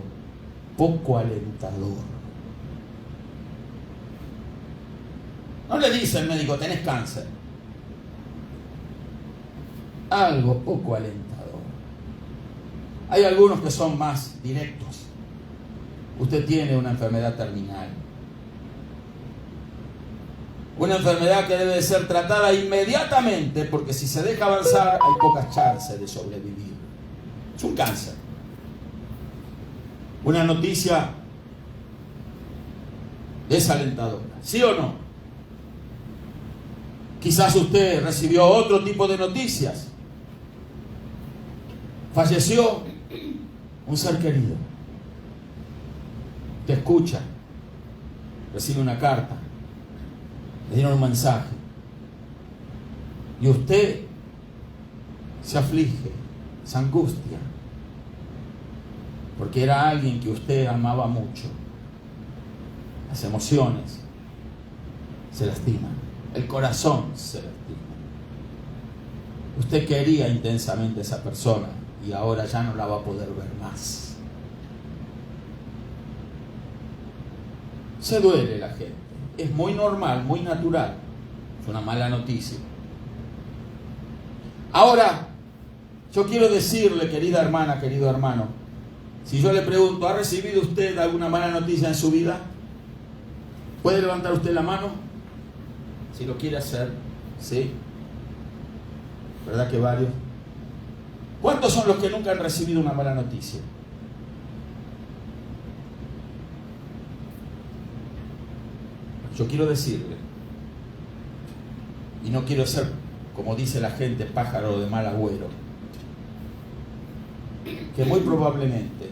poco alentador. No le dice el médico: tenés cáncer. Algo poco alentador. Hay algunos que son más directos. Usted tiene una enfermedad terminal. Una enfermedad que debe ser tratada inmediatamente, porque si se deja avanzar hay pocas chances de sobrevivir. Es un cáncer. Una noticia desalentadora. ¿Sí o no? Quizás usted recibió otro tipo de noticias. Falleció un ser querido. Te escucha. Recibe una carta. Le dieron un mensaje. Y usted se aflige, se angustia. Porque era alguien que usted amaba mucho. Las emociones se lastiman. El corazón se lastima. Usted quería intensamente a esa persona y ahora ya no la va a poder ver más. Se duele la gente. Es muy normal, muy natural. Es una mala noticia. Ahora, yo quiero decirle, querida hermana, querido hermano, si yo le pregunto: ¿ha recibido usted alguna mala noticia en su vida? ¿Puede levantar usted la mano? Si lo quiere hacer, ¿sí? ¿Verdad que varios? ¿Cuántos son los que nunca han recibido una mala noticia? Yo quiero decirle, y no quiero ser, como dice la gente, pájaro de mal agüero, que muy probablemente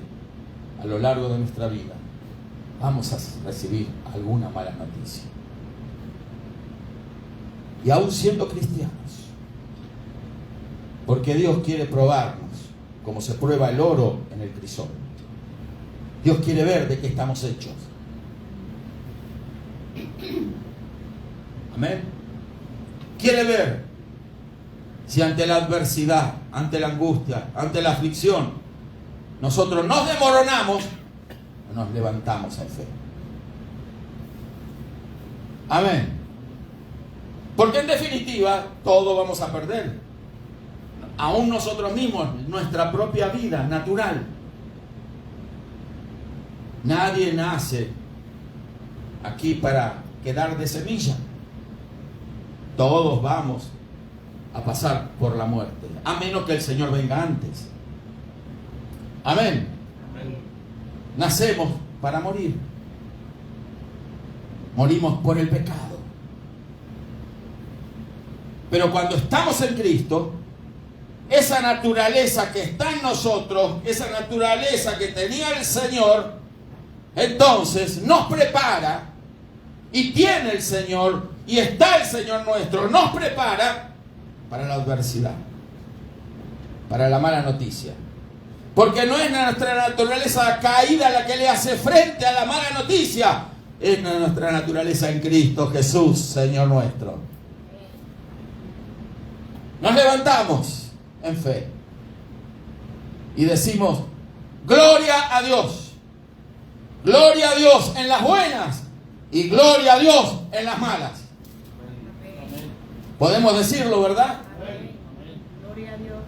a lo largo de nuestra vida vamos a recibir alguna mala noticia. Y aún siendo cristianos, porque Dios quiere probarnos como se prueba el oro en el crisol. Dios quiere ver de qué estamos hechos. Amén. Quiere ver si ante la adversidad, ante la angustia, ante la aflicción, nosotros nos desmoronamos o nos levantamos en fe. Amén. Porque en definitiva, todo vamos a perder. Aún nosotros mismos, nuestra propia vida natural. Nadie nace aquí para quedar de semilla. Todos vamos a pasar por la muerte, a menos que el Señor venga antes. Amén. Amén. Nacemos para morir. Morimos por el pecado. Pero cuando estamos en Cristo, esa naturaleza que está en nosotros, esa naturaleza que tenía el Señor, entonces nos prepara y tiene el Señor y está el Señor nuestro, nos prepara para la adversidad, para la mala noticia. Porque no es nuestra naturaleza caída la que le hace frente a la mala noticia, es nuestra naturaleza en Cristo Jesús, Señor nuestro. Nos levantamos en fe y decimos: gloria a Dios. Gloria a Dios en las buenas y gloria a Dios en las malas. Podemos decirlo, ¿verdad? Gloria a Dios.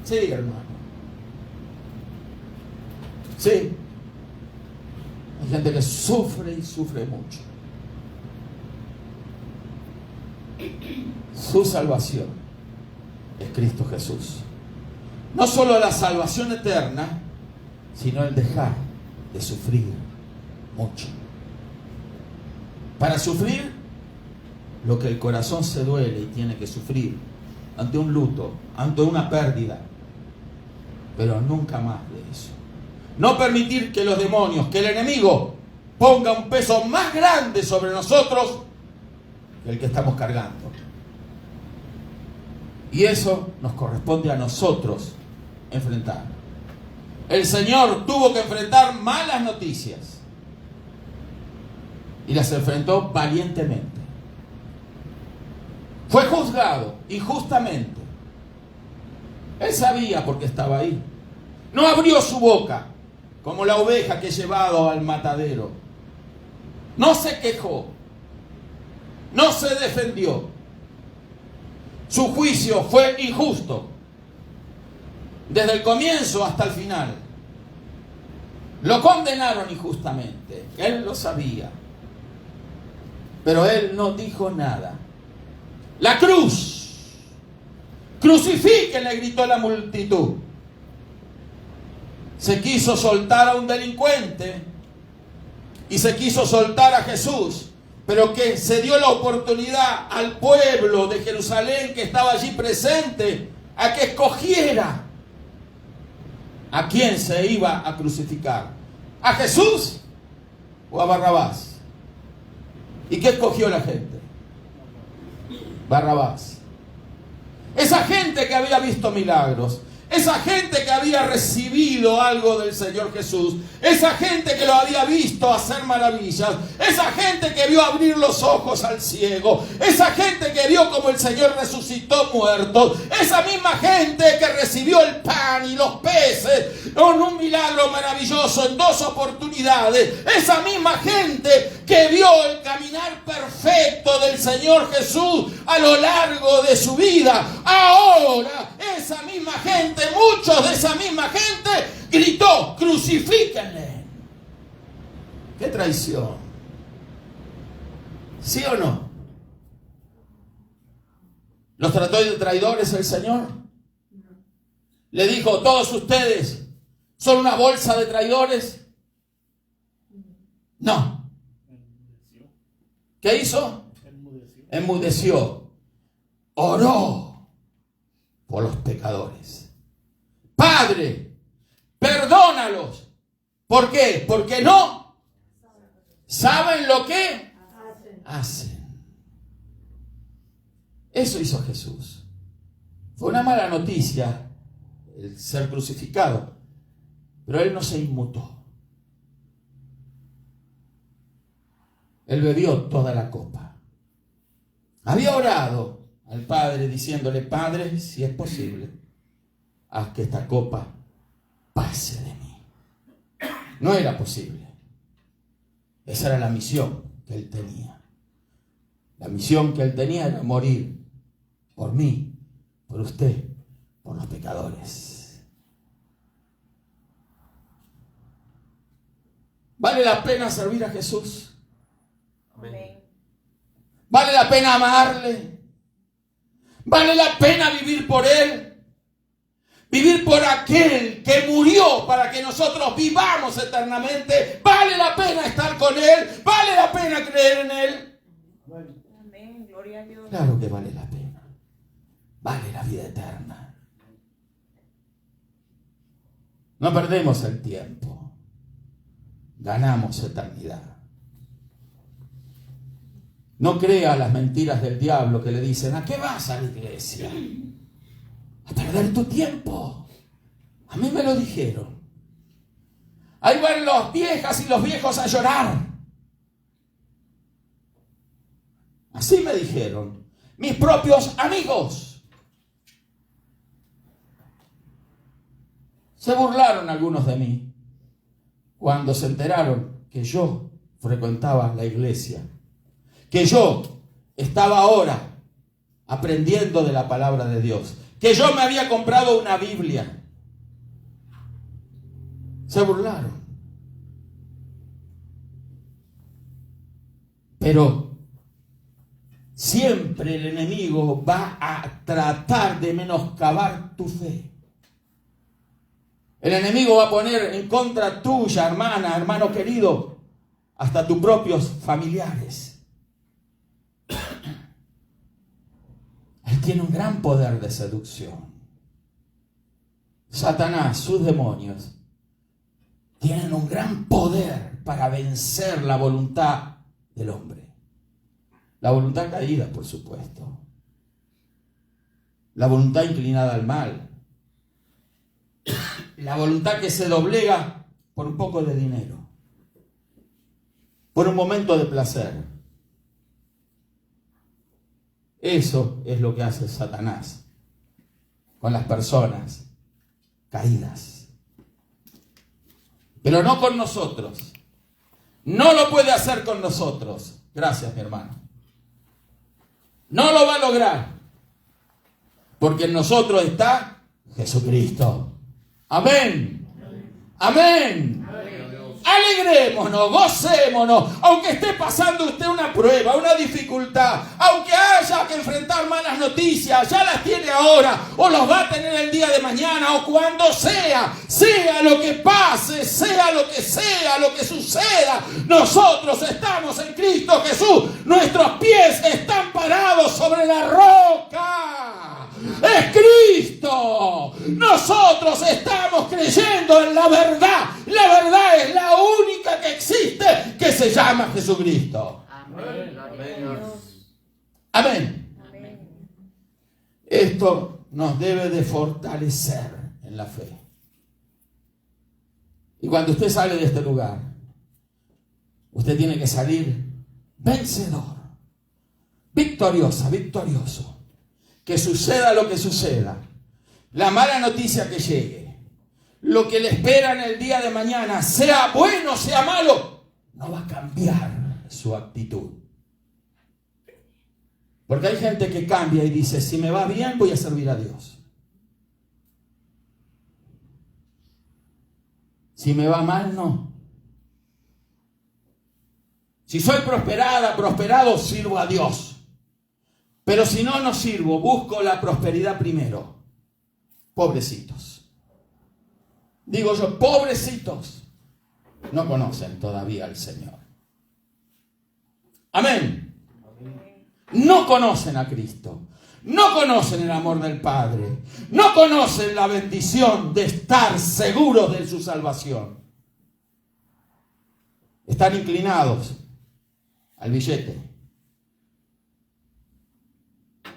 Sí, hermano. Sí. Hay gente que sufre y sufre mucho. Su salvación es Cristo Jesús. No solo la salvación eterna, sino el dejar de sufrir mucho. Para sufrir lo que el corazón se duele y tiene que sufrir ante un luto, ante una pérdida, pero nunca más de eso. No permitir que los demonios, que el enemigo ponga un peso más grande sobre nosotros que el que estamos cargando. Y eso nos corresponde a nosotros enfrentar. El Señor tuvo que enfrentar malas noticias y las enfrentó valientemente. Fue juzgado injustamente. Él sabía porque estaba ahí. No abrió su boca como la oveja que he llevado al matadero. No se quejó. No se defendió. Su juicio fue injusto. Desde el comienzo hasta el final. Lo condenaron injustamente. Él lo sabía. Pero él no dijo nada. La cruz. Crucifíquenle, gritó la multitud. Se quiso soltar a un delincuente y se quiso soltar a Jesús, pero que se dio la oportunidad al pueblo de Jerusalén que estaba allí presente a que escogiera a quién se iba a crucificar, a Jesús o a Barrabás. ¿Y qué escogió la gente? Barrabás. Esa gente que había visto milagros, esa gente que había recibido algo del Señor Jesús, esa gente que lo había visto hacer maravillas, esa gente que vio abrir los ojos al ciego, esa gente que vio como el Señor resucitó muertos, esa misma gente que recibió el pan y los peces con un milagro maravilloso en 2 oportunidades, esa misma gente que vio el caminar perfecto del Señor Jesús a lo largo de su vida, ahora esa misma gente, muchos de esa misma gente, gritó: crucifíquenle. ¡Qué traición! ¿Sí o no? ¿Los trató de traidores el Señor? ¿Le dijo: todos ustedes son una bolsa de traidores? No. ¿Qué hizo? Enmudeció. Oró por los pecadores. Padre, perdónalos. ¿Por qué? Porque no saben lo que hacen. Eso hizo Jesús. Fue una mala noticia el ser crucificado, pero él no se inmutó. Él bebió toda la copa. Había orado al Padre diciéndole: Padre, si es posible, haz que esta copa pase de mí. No era posible. Esa era la misión que él tenía. La misión que él tenía era morir por mí, por usted, por los pecadores. ¿Vale la pena servir a Jesús? Amén. ¿Vale la pena amarle? ¿Vale la pena vivir por Él? Vivir por aquel que murió para que nosotros vivamos eternamente. ¿Vale la pena estar con Él? ¿Vale la pena creer en Él? Amén. Gloria a Dios. Claro que vale la pena. Vale la vida eterna. No perdemos el tiempo. Ganamos eternidad. No crea las mentiras del diablo que le dicen: ¿a qué vas a la iglesia? A perder tu tiempo. A mí me lo dijeron. Ahí van las viejas y los viejos a llorar. Así me dijeron mis propios amigos. Se burlaron algunos de mí cuando se enteraron que yo frecuentaba la iglesia, que yo estaba ahora aprendiendo de la palabra de Dios, que yo me había comprado una Biblia. Se burlaron. Pero siempre el enemigo va a tratar de menoscabar tu fe. El enemigo va a poner en contra tuya, hermana, hermano querido, hasta tus propios familiares. Él tiene un gran poder de seducción. Satanás, sus demonios, tienen un gran poder para vencer la voluntad del hombre. La voluntad caída, por supuesto. La voluntad inclinada al mal. La voluntad que se doblega por un poco de dinero, por un momento de placer. Eso es lo que hace Satanás con las personas caídas. Pero no con nosotros. No lo puede hacer con nosotros. Gracias, mi hermano. No lo va a lograr. Porque en nosotros está Jesucristo. Amén. Amén. Alegrémonos, gocémonos, aunque esté pasando usted una prueba, una dificultad, aunque haya que enfrentar malas noticias, ya las tiene ahora, o los va a tener el día de mañana, o cuando sea, sea lo que pase, sea lo que suceda, nosotros estamos en Cristo Jesús, nuestros pies están parados sobre la roca. Es Cristo. Nosotros estamos creyendo en la verdad. La verdad es la única que existe, que se llama Jesucristo. Amén. Amén. Amén. Esto nos debe de fortalecer en la fe. Y cuando usted sale de este lugar, usted tiene que salir vencedor, victoriosa, victorioso. Que suceda lo que suceda, la mala noticia que llegue, lo que le espera en el día de mañana, sea bueno, sea malo, no va a cambiar su actitud. Porque hay gente que cambia y dice: si me va bien, voy a servir a Dios. Si me va mal, no. Si soy prosperado, sirvo a Dios. Pero si no, no sirvo, busco la prosperidad primero. Pobrecitos. Digo yo, pobrecitos. No conocen todavía al Señor. Amén. No conocen a Cristo. No conocen el amor del Padre. No conocen la bendición de estar seguros de su salvación. Están inclinados al billete.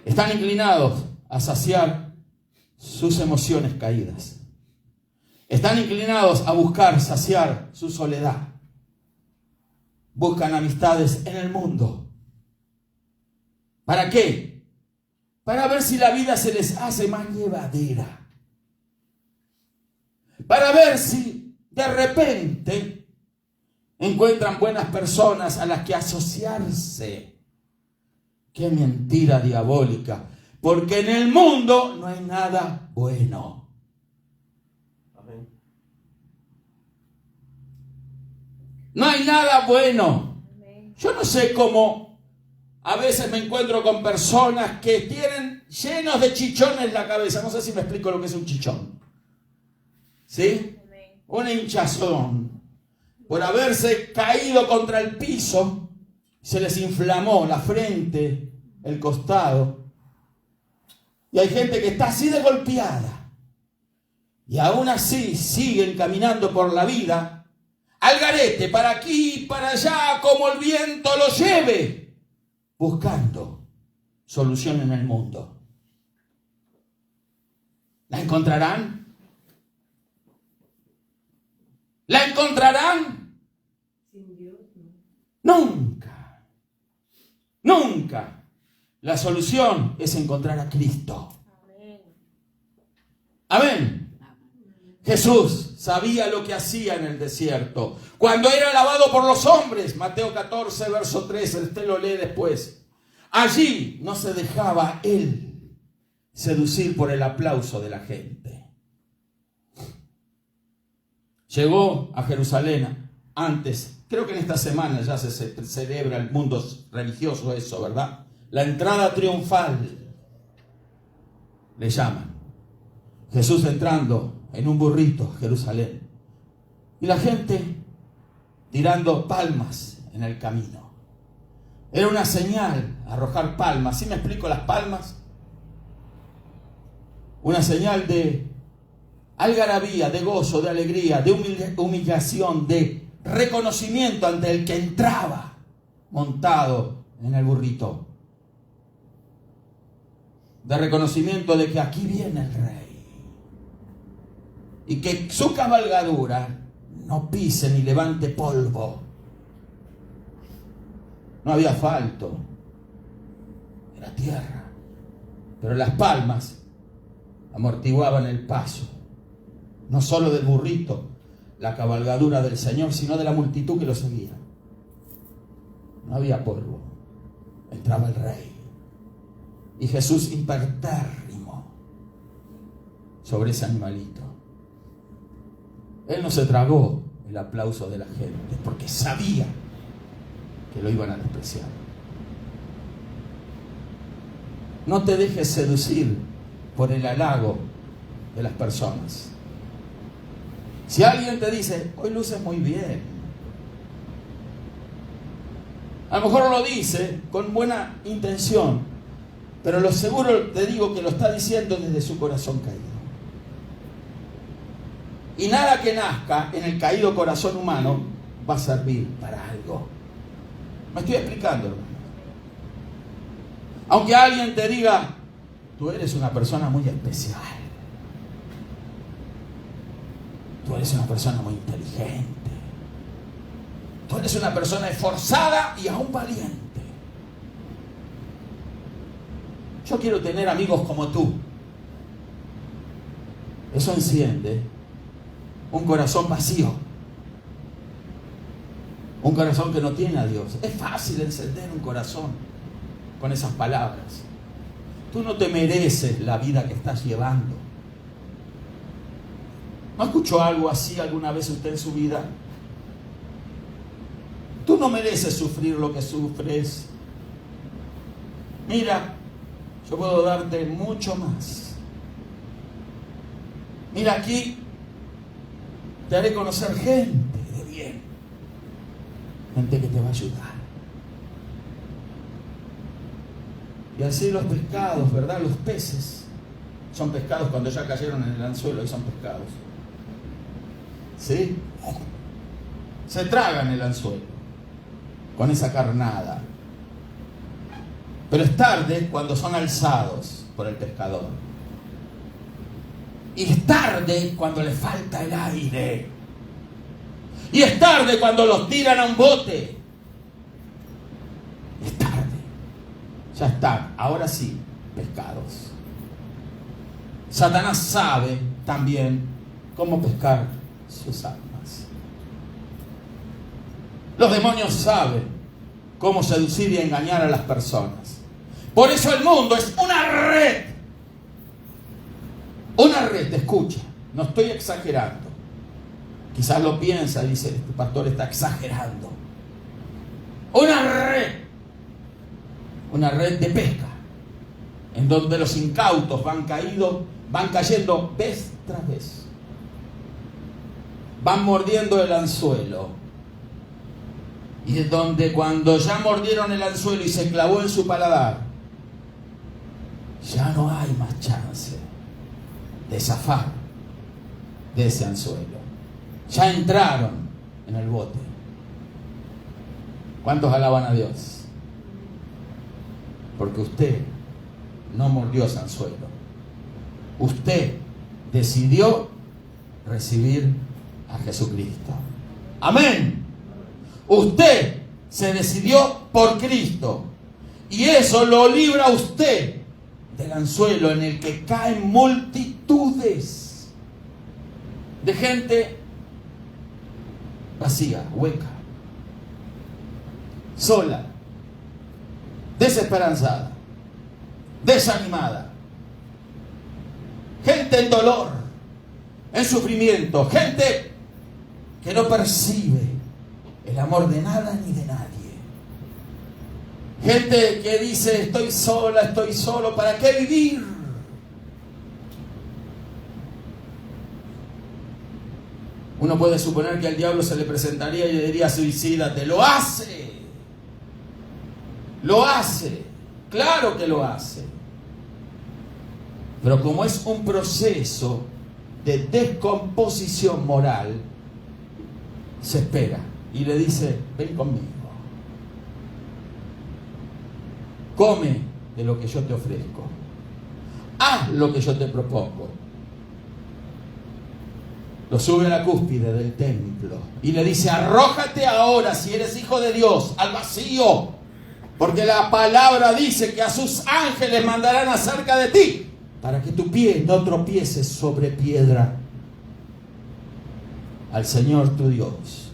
Están inclinados a saciar sus emociones caídas. Están inclinados a buscar saciar su soledad. Buscan amistades en el mundo. ¿Para qué? Para ver si la vida se les hace más llevadera. Para ver si de repente encuentran buenas personas a las que asociarse. ¡Qué mentira diabólica! Porque en el mundo no hay nada bueno. Amén. No hay nada bueno. Yo no sé cómo a veces me encuentro con personas que tienen llenos de chichones la cabeza. No sé si me explico lo que es un chichón. ¿Sí? Un hinchazón. Por haberse caído contra el piso. Se les inflamó la frente, el costado. Y hay gente que está así de golpeada. Y aún así siguen caminando por la vida al garete, para aquí y para allá, como el viento lo lleve. buscando solución en el mundo. ¿La encontrarán? ¿La encontrarán? Sin Dios, no. Nunca. Nunca. La solución es encontrar a Cristo. Amén. Amén. Jesús sabía lo que hacía en el desierto. Cuando era alabado por los hombres, Mateo 14, verso 13, usted lo lee después. Allí no se dejaba él seducir por el aplauso de la gente. Llegó a Jerusalén antes, creo que en esta semana ya se celebra el mundo religioso eso, ¿verdad? La entrada triunfal, le llaman. Jesús entrando en un burrito a Jerusalén. Y la gente tirando palmas en el camino. Era una señal arrojar palmas. ¿Sí me explico las palmas? Una señal de algarabía, de gozo, de alegría, de humillación, de reconocimiento ante el que entraba montado en el burrito. De reconocimiento de que aquí viene el rey. Y que su cabalgadura no pise ni levante polvo. No había asfalto, era tierra. Pero las palmas amortiguaban el paso, no solo del burrito, la cabalgadura del Señor, sino de la multitud que lo seguía. No había polvo, entraba el rey. Y Jesús impertérrimo sobre ese animalito. Él no se tragó el aplauso de la gente porque sabía que lo iban a despreciar. No te dejes seducir por el halago de las personas. Si alguien te dice, hoy luces muy bien, a lo mejor lo dice con buena intención, pero lo seguro te digo que lo está diciendo desde su corazón caído. Y nada que nazca en el caído corazón humano va a servir para algo. ¿Me estoy explicando, hermano? Aunque alguien te diga, tú eres una persona muy especial. Tú eres una persona muy inteligente. Tú eres una persona esforzada y aún valiente. Yo quiero tener amigos como tú. Eso enciende un corazón vacío. Un corazón que no tiene a Dios. Es fácil encender un corazón con esas palabras. Tú no te mereces la vida que estás llevando. ¿No escuchó algo así alguna vez usted en su vida? Tú no mereces sufrir lo que sufres. Mira, yo puedo darte mucho más. Mira, aquí te haré conocer gente de bien. Gente que te va a ayudar. Y así los pescados, ¿verdad? Los peces son pescados cuando ya cayeron en el anzuelo y son pescados. ¿Sí? Se tragan el anzuelo con esa carnada. Pero es tarde cuando son alzados por el pescador. Y es tarde cuando le falta el aire. Y es tarde cuando los tiran a un bote. Es tarde. Ya están, ahora sí, pescados. Satanás sabe también cómo pescar sus almas. Los demonios saben cómo seducir y engañar a las personas. Por eso el mundo es una red. Una red, escucha, no estoy exagerando. Quizás lo piensa y dice, este pastor está exagerando. Una red de pesca, en donde los incautos van cayendo vez tras vez. Van mordiendo el anzuelo. Y es donde cuando ya mordieron el anzuelo y se clavó en su paladar, ya no hay más chance de zafar de ese anzuelo. Ya entraron en el bote. ¿Cuántos alaban a Dios? Porque usted no mordió ese anzuelo. Usted decidió recibir a Jesucristo. Amén. Usted se decidió por Cristo. Y eso lo libra a usted del anzuelo en el que caen multitudes de gente vacía, hueca, sola, desesperanzada, desanimada, gente en dolor, en sufrimiento, gente que no percibe el amor de nada ni de nadie. Gente que dice, estoy sola, estoy solo, ¿para qué vivir? Uno puede suponer que al diablo se le presentaría y le diría, suicídate. Lo hace. Lo hace. Claro que lo hace. Pero como es un proceso de descomposición moral, se espera y le dice, ven conmigo. Come de lo que yo te ofrezco. Haz lo que yo te propongo. Lo sube a la cúspide del templo y le dice, arrójate ahora, si eres hijo de Dios, al vacío. Porque la palabra dice que a sus ángeles mandarán acerca de ti, para que tu pie no tropiece sobre piedra. Al Señor tu Dios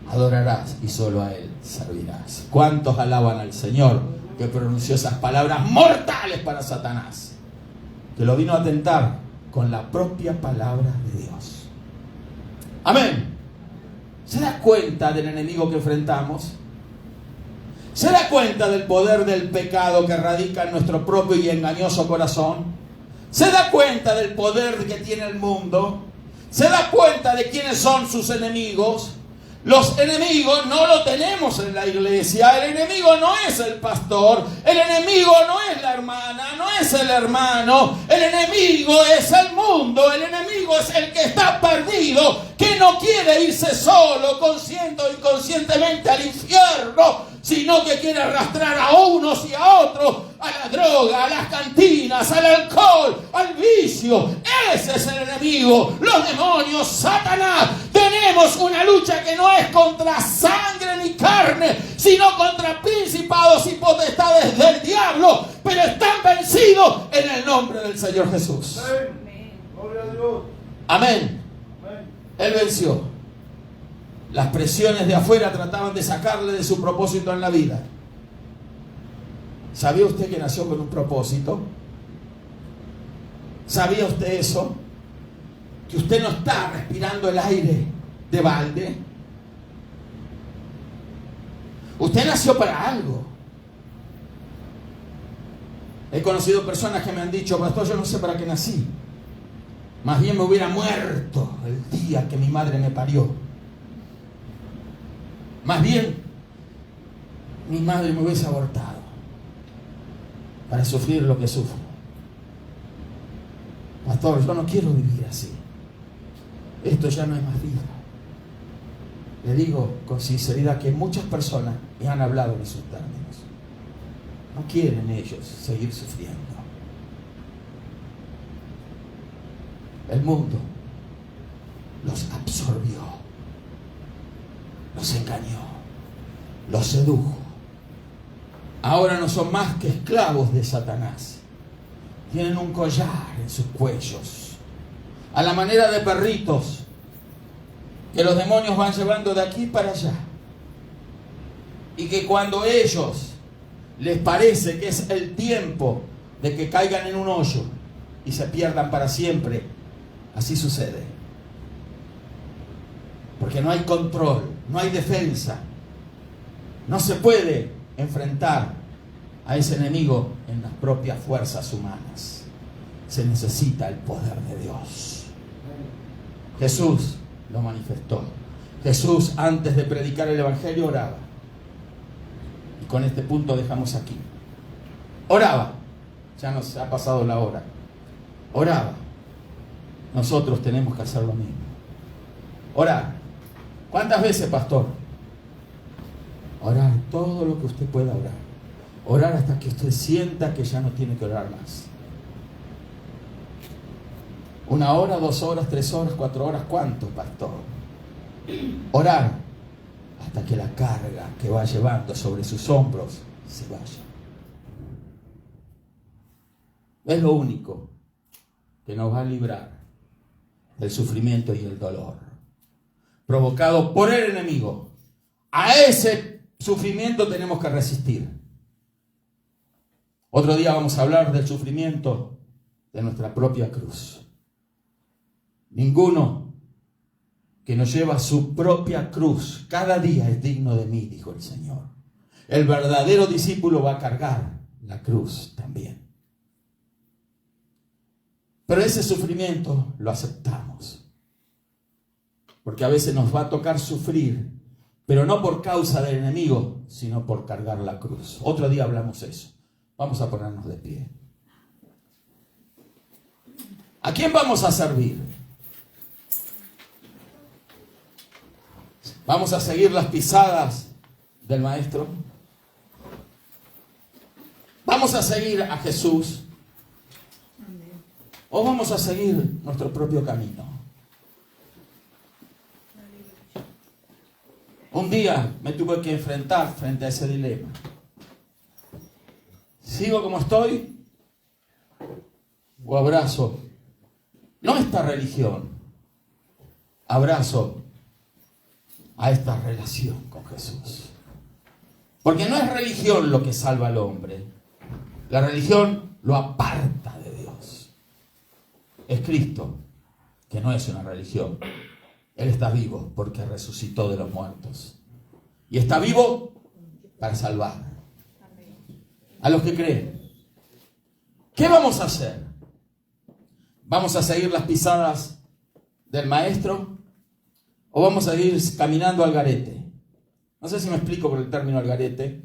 adorarás y solo a Él servirás. ¿Cuántos alaban al Señor que pronunció esas palabras mortales para Satanás? Que lo vino a tentar con la propia palabra de Dios. Amén. ¿Se da cuenta del enemigo que enfrentamos? ¿Se da cuenta del poder del pecado que radica en nuestro propio y engañoso corazón? ¿Se da cuenta del poder que tiene el mundo? ¿Se da cuenta de quiénes son sus enemigos? Los enemigos no lo tenemos en la iglesia. El enemigo no es el pastor. El enemigo no es la hermana. No es el hermano. El enemigo es el mundo. El enemigo es el que está perdido, que no quiere irse solo, consciente o inconscientemente, al infierno, sino que quiere arrastrar a unos y a otros a la droga, a las cantinas, al alcohol, al vicio. Ese es el enemigo, los demonios, Satanás. Tenemos una lucha que no es contra sangre ni carne, sino contra principados y potestades del diablo, pero están vencidos en el nombre del Señor Jesús. Amén. Gloria a Dios. Amén. Amén. Él venció. Las presiones de afuera trataban de sacarle de su propósito en la vida. ¿Sabía usted que nació con un propósito? ¿Sabía usted eso? Que usted no está respirando el aire de balde. Usted nació para algo. He conocido personas que me han dicho, pastor, yo no sé para qué nací. Más bien me hubiera muerto el día que mi madre me parió. Más bien, mi madre me hubiese abortado para sufrir lo que sufro. Pastor, yo no quiero vivir así. Esto ya no es más vida. Le digo con sinceridad que muchas personas me han hablado en esos términos. No quieren ellos seguir sufriendo. El mundo los absorbió, los engañó, los sedujo. Ahora no son más que esclavos de Satanás. Tienen un collar en sus cuellos, a la manera de perritos que los demonios van llevando de aquí para allá. Y que cuando ellos les parece que es el tiempo de que caigan en un hoyo y se pierdan para siempre, así sucede. Porque no hay control, no hay defensa. No se puede enfrentar a ese enemigo en las propias fuerzas humanas. Se necesita el poder de Dios. Jesús lo manifestó. Jesús, antes de predicar el evangelio, oraba. Y con este punto dejamos aquí. Oraba. Ya nos ha pasado la hora. Oraba. Nosotros tenemos que hacer lo mismo. Orar. ¿Cuántas veces, pastor? Orar todo lo que usted pueda orar. Orar hasta que usted sienta que ya no tiene que orar más. 1 hora, 2 horas, 3 horas, 4 horas, ¿cuánto, pastor? Orar hasta que la carga que va llevando sobre sus hombros se vaya. Es lo único que nos va a librar del sufrimiento y el dolor provocado por el enemigo. A ese sufrimiento tenemos que resistir. Otro día vamos a hablar del sufrimiento de nuestra propia cruz. Ninguno que nos lleva su propia cruz cada día es digno de mí, dijo el Señor. El verdadero discípulo va a cargar la cruz también. Pero ese sufrimiento lo aceptamos. Porque a veces nos va a tocar sufrir, pero no por causa del enemigo, sino por cargar la cruz. Otro día hablamos de eso. Vamos a ponernos de pie. ¿A quién vamos a servir? ¿Vamos a seguir las pisadas del Maestro? ¿Vamos a seguir a Jesús? ¿O vamos a seguir nuestro propio camino? Un día me tuve que enfrentar frente a ese dilema. ¿Sigo como estoy? ¿O abrazo? No esta religión. Abrazo a esta relación con Jesús. Porque no es religión lo que salva al hombre. La religión lo aparta de Dios. Es Cristo, que no es una religión. Él está vivo porque resucitó de los muertos. Y está vivo para salvar a los que creen. ¿Qué vamos a hacer? ¿Vamos a seguir las pisadas del Maestro? ¿O vamos a ir caminando al garete? No sé si me explico por el término al garete.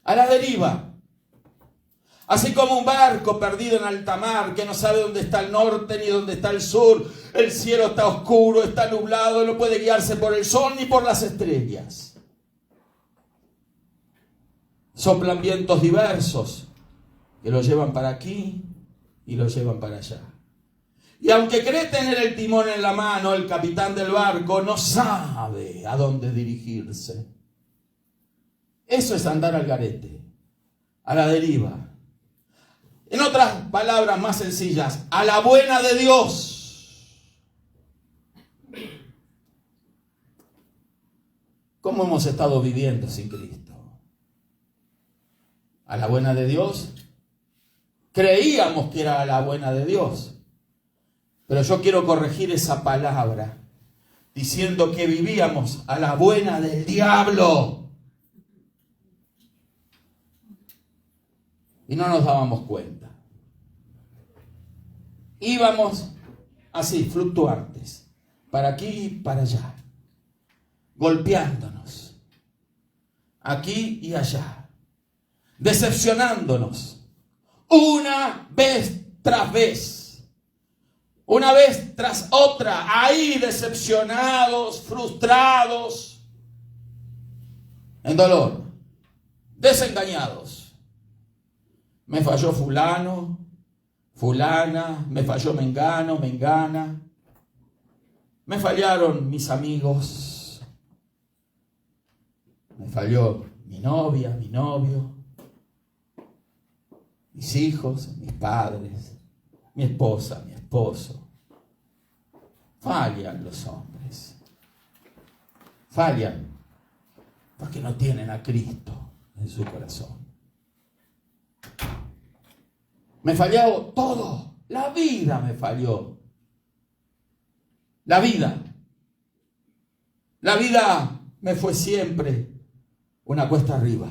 A la deriva. Así como un barco perdido en alta mar que no sabe dónde está el norte ni dónde está el sur. El cielo está oscuro, está nublado, no puede guiarse por el sol ni por las estrellas. Soplan vientos diversos que lo llevan para aquí y lo llevan para allá. Y aunque cree tener el timón en la mano, el capitán del barco no sabe a dónde dirigirse. Eso es andar al garete, a la deriva. En otras palabras más sencillas, a la buena de Dios. ¿Cómo hemos estado viviendo sin Cristo? A la buena de Dios. Creíamos que era a la buena de Dios. Pero yo quiero corregir esa palabra diciendo que vivíamos a la buena del diablo. Y no nos dábamos cuenta. Íbamos así, fluctuantes, para aquí y para allá, golpeándonos, aquí y allá, decepcionándonos, una vez tras vez, una vez tras otra, ahí decepcionados, frustrados, en dolor, desengañados. Me falló fulano, fulana, me falló mengano, mengana. Me fallaron mis amigos. Me falló mi novia, mi novio. Mis hijos, mis padres, mi esposa, mi esposo. Fallan los hombres. Fallan porque no tienen a Cristo en su corazón. Me falló todo. La vida me falló. La vida. La vida me fue siempre una cuesta arriba.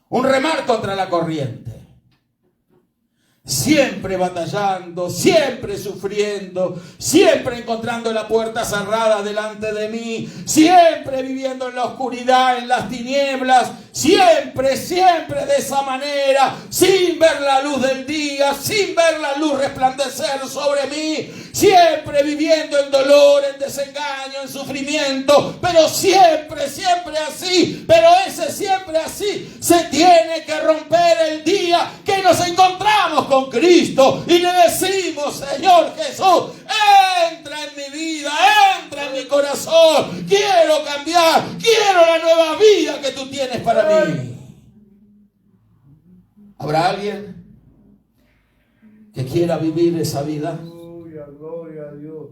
Un remar contra la corriente. Siempre batallando, siempre sufriendo, siempre encontrando la puerta cerrada delante de mí, siempre viviendo en la oscuridad, en las tinieblas, siempre de esa manera, sin ver la luz del día, sin ver la luz resplandecer sobre mí, siempre viviendo en dolor, en desengaño, en sufrimiento, pero siempre así, pero ese siempre siempre así. Se tiene que romper el día que nos encontramos con Cristo y le decimos: Señor Jesús, entra en mi vida, entra en mi corazón. Quiero cambiar, quiero la nueva vida que tú tienes para mí. ¿Habrá alguien que quiera vivir esa vida? Gloria a Dios.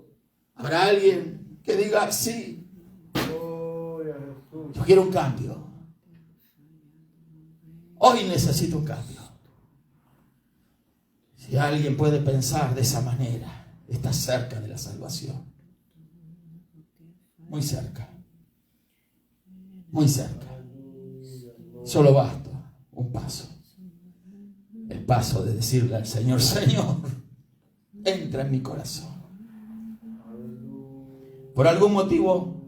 ¿Habrá alguien que diga: sí, Gloria a Jesús. yo quiero un cambio? Hoy necesito un cambio. Si alguien puede pensar de esa manera, está cerca de la salvación. Muy cerca. Muy cerca. Solo basta un paso. El paso de decirle al Señor: Señor, entra en mi corazón. Por algún motivo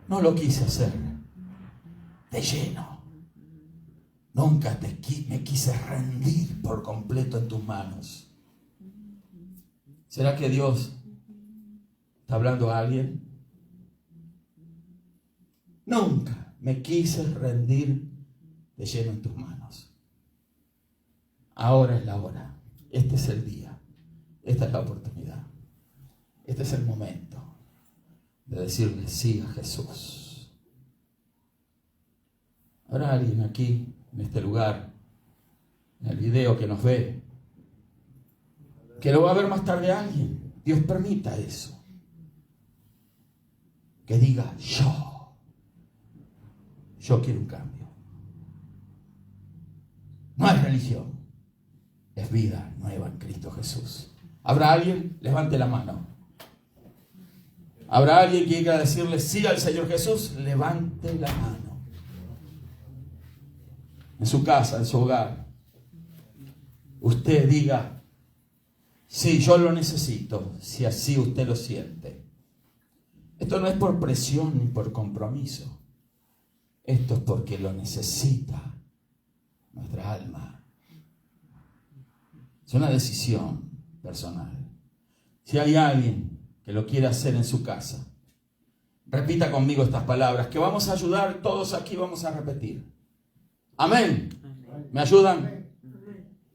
no lo quise hacer de lleno. Nunca me quise rendir por completo en tus manos. ¿Será que Dios está hablando a alguien? Nunca me quise rendir de lleno en tus manos. Ahora es la hora. Este es el día. Esta es la oportunidad. Este es el momento de decirle sí a Jesús. ¿Habrá alguien aquí, en este lugar, en el video que nos ve, que lo va a ver más tarde alguien? Dios permita eso. Que diga: yo quiero un cambio. No es religión, es vida nueva en Cristo Jesús. ¿Habrá alguien? Levante la mano. ¿Habrá alguien que quiera decirle sí al Señor Jesús? Levante la mano. En su casa, en su hogar, usted diga: sí, yo lo necesito, si así usted lo siente. Esto no es por presión ni por compromiso. Esto es porque lo necesita nuestra alma. Es una decisión personal. Si hay alguien que lo quiere hacer en su casa, repita conmigo estas palabras que vamos a ayudar, todos aquí vamos a repetir. Amén. ¿Me ayudan?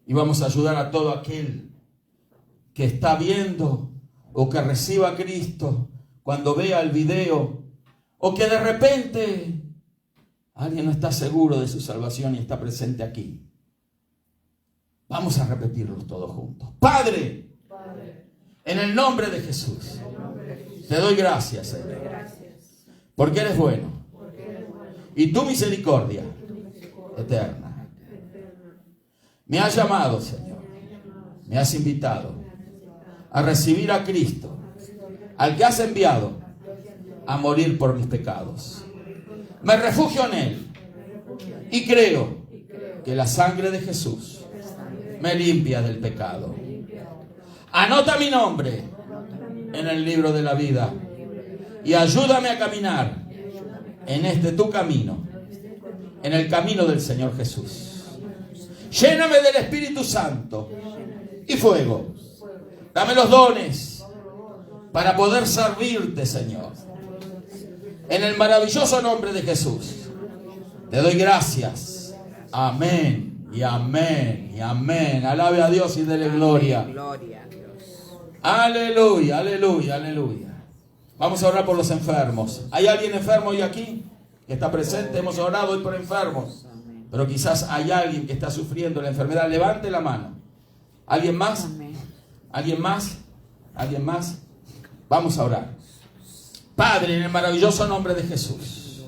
Y vamos a ayudar a todo aquel que está viendo o que reciba a Cristo cuando vea el video, o que de repente alguien no está seguro de su salvación y está presente aquí. Vamos a repetirlos todos juntos. Padre, en el nombre de Jesús, te doy gracias, Señor, porque eres bueno y tu misericordia eterna me has llamado, Señor, me has invitado a recibir a Cristo, al que has enviado a morir por mis pecados. Me refugio en Él y creo que la sangre de Jesús me limpia del pecado. Anota mi nombre en el libro de la vida y ayúdame a caminar en este tu camino, en el camino del Señor Jesús. Lléname del Espíritu Santo y fuego. Dame los dones para poder servirte, Señor. En el maravilloso nombre de Jesús, te doy gracias. Amén y amén y amén. Alabe a Dios y dele gloria. Aleluya, aleluya, aleluya. Vamos a orar por los enfermos. ¿Hay alguien enfermo hoy aquí que está presente? Hemos orado hoy por enfermos, pero quizás hay alguien que está sufriendo la enfermedad. Levante la mano. ¿Alguien más? ¿Alguien más? ¿Alguien más? Vamos a orar. Padre, en el maravilloso nombre de Jesús,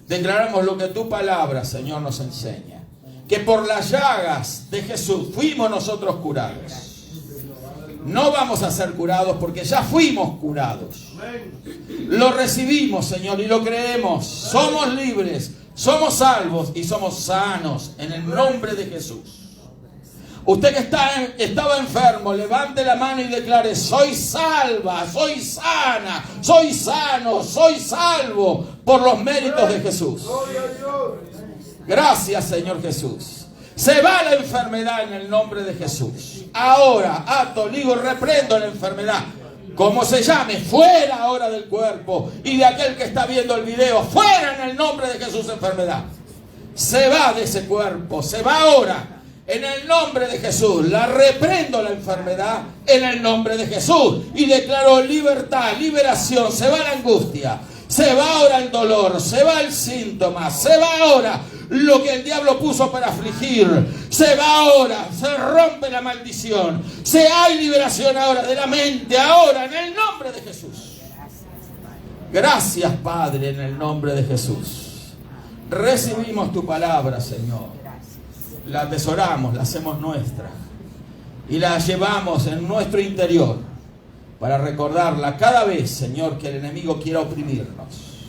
declaramos lo que tu palabra, Señor, nos enseña. Que por las llagas de Jesús fuimos nosotros curados. No vamos a ser curados porque ya fuimos curados. Lo recibimos, Señor, y lo creemos. Somos libres, somos salvos y somos sanos en el nombre de Jesús. Usted que estaba enfermo, levante la mano y declare: soy salva, soy sana, soy sano, soy salvo por los méritos de Jesús. Gracias, Señor Jesús. Se va la enfermedad en el nombre de Jesús. Ahora, ato, ligo, reprendo la enfermedad. como se llame, fuera ahora del cuerpo y de aquel que está viendo el video, fuera en el nombre de Jesús enfermedad. Se va de ese cuerpo, se va ahora. En el nombre de Jesús, la reprendo la enfermedad en el nombre de Jesús. Y declaro libertad, liberación, se va la angustia, se va ahora el dolor, se va el síntoma, se va ahora lo que el diablo puso para afligir, se va ahora, se rompe la maldición, hay liberación ahora de la mente, ahora en el nombre de Jesús. Gracias, Padre, en el nombre de Jesús. Recibimos tu palabra, Señor. La atesoramos, la hacemos nuestra y la llevamos en nuestro interior para recordarla cada vez, Señor, que el enemigo quiera oprimirnos.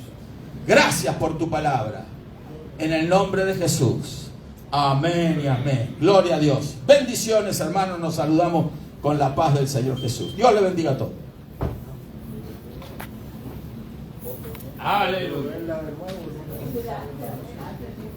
Gracias por tu palabra, en el nombre de Jesús. Amén y amén. Gloria a Dios. Bendiciones, hermanos. Nos saludamos con la paz del Señor Jesús. Dios le bendiga a todos. Aleluya.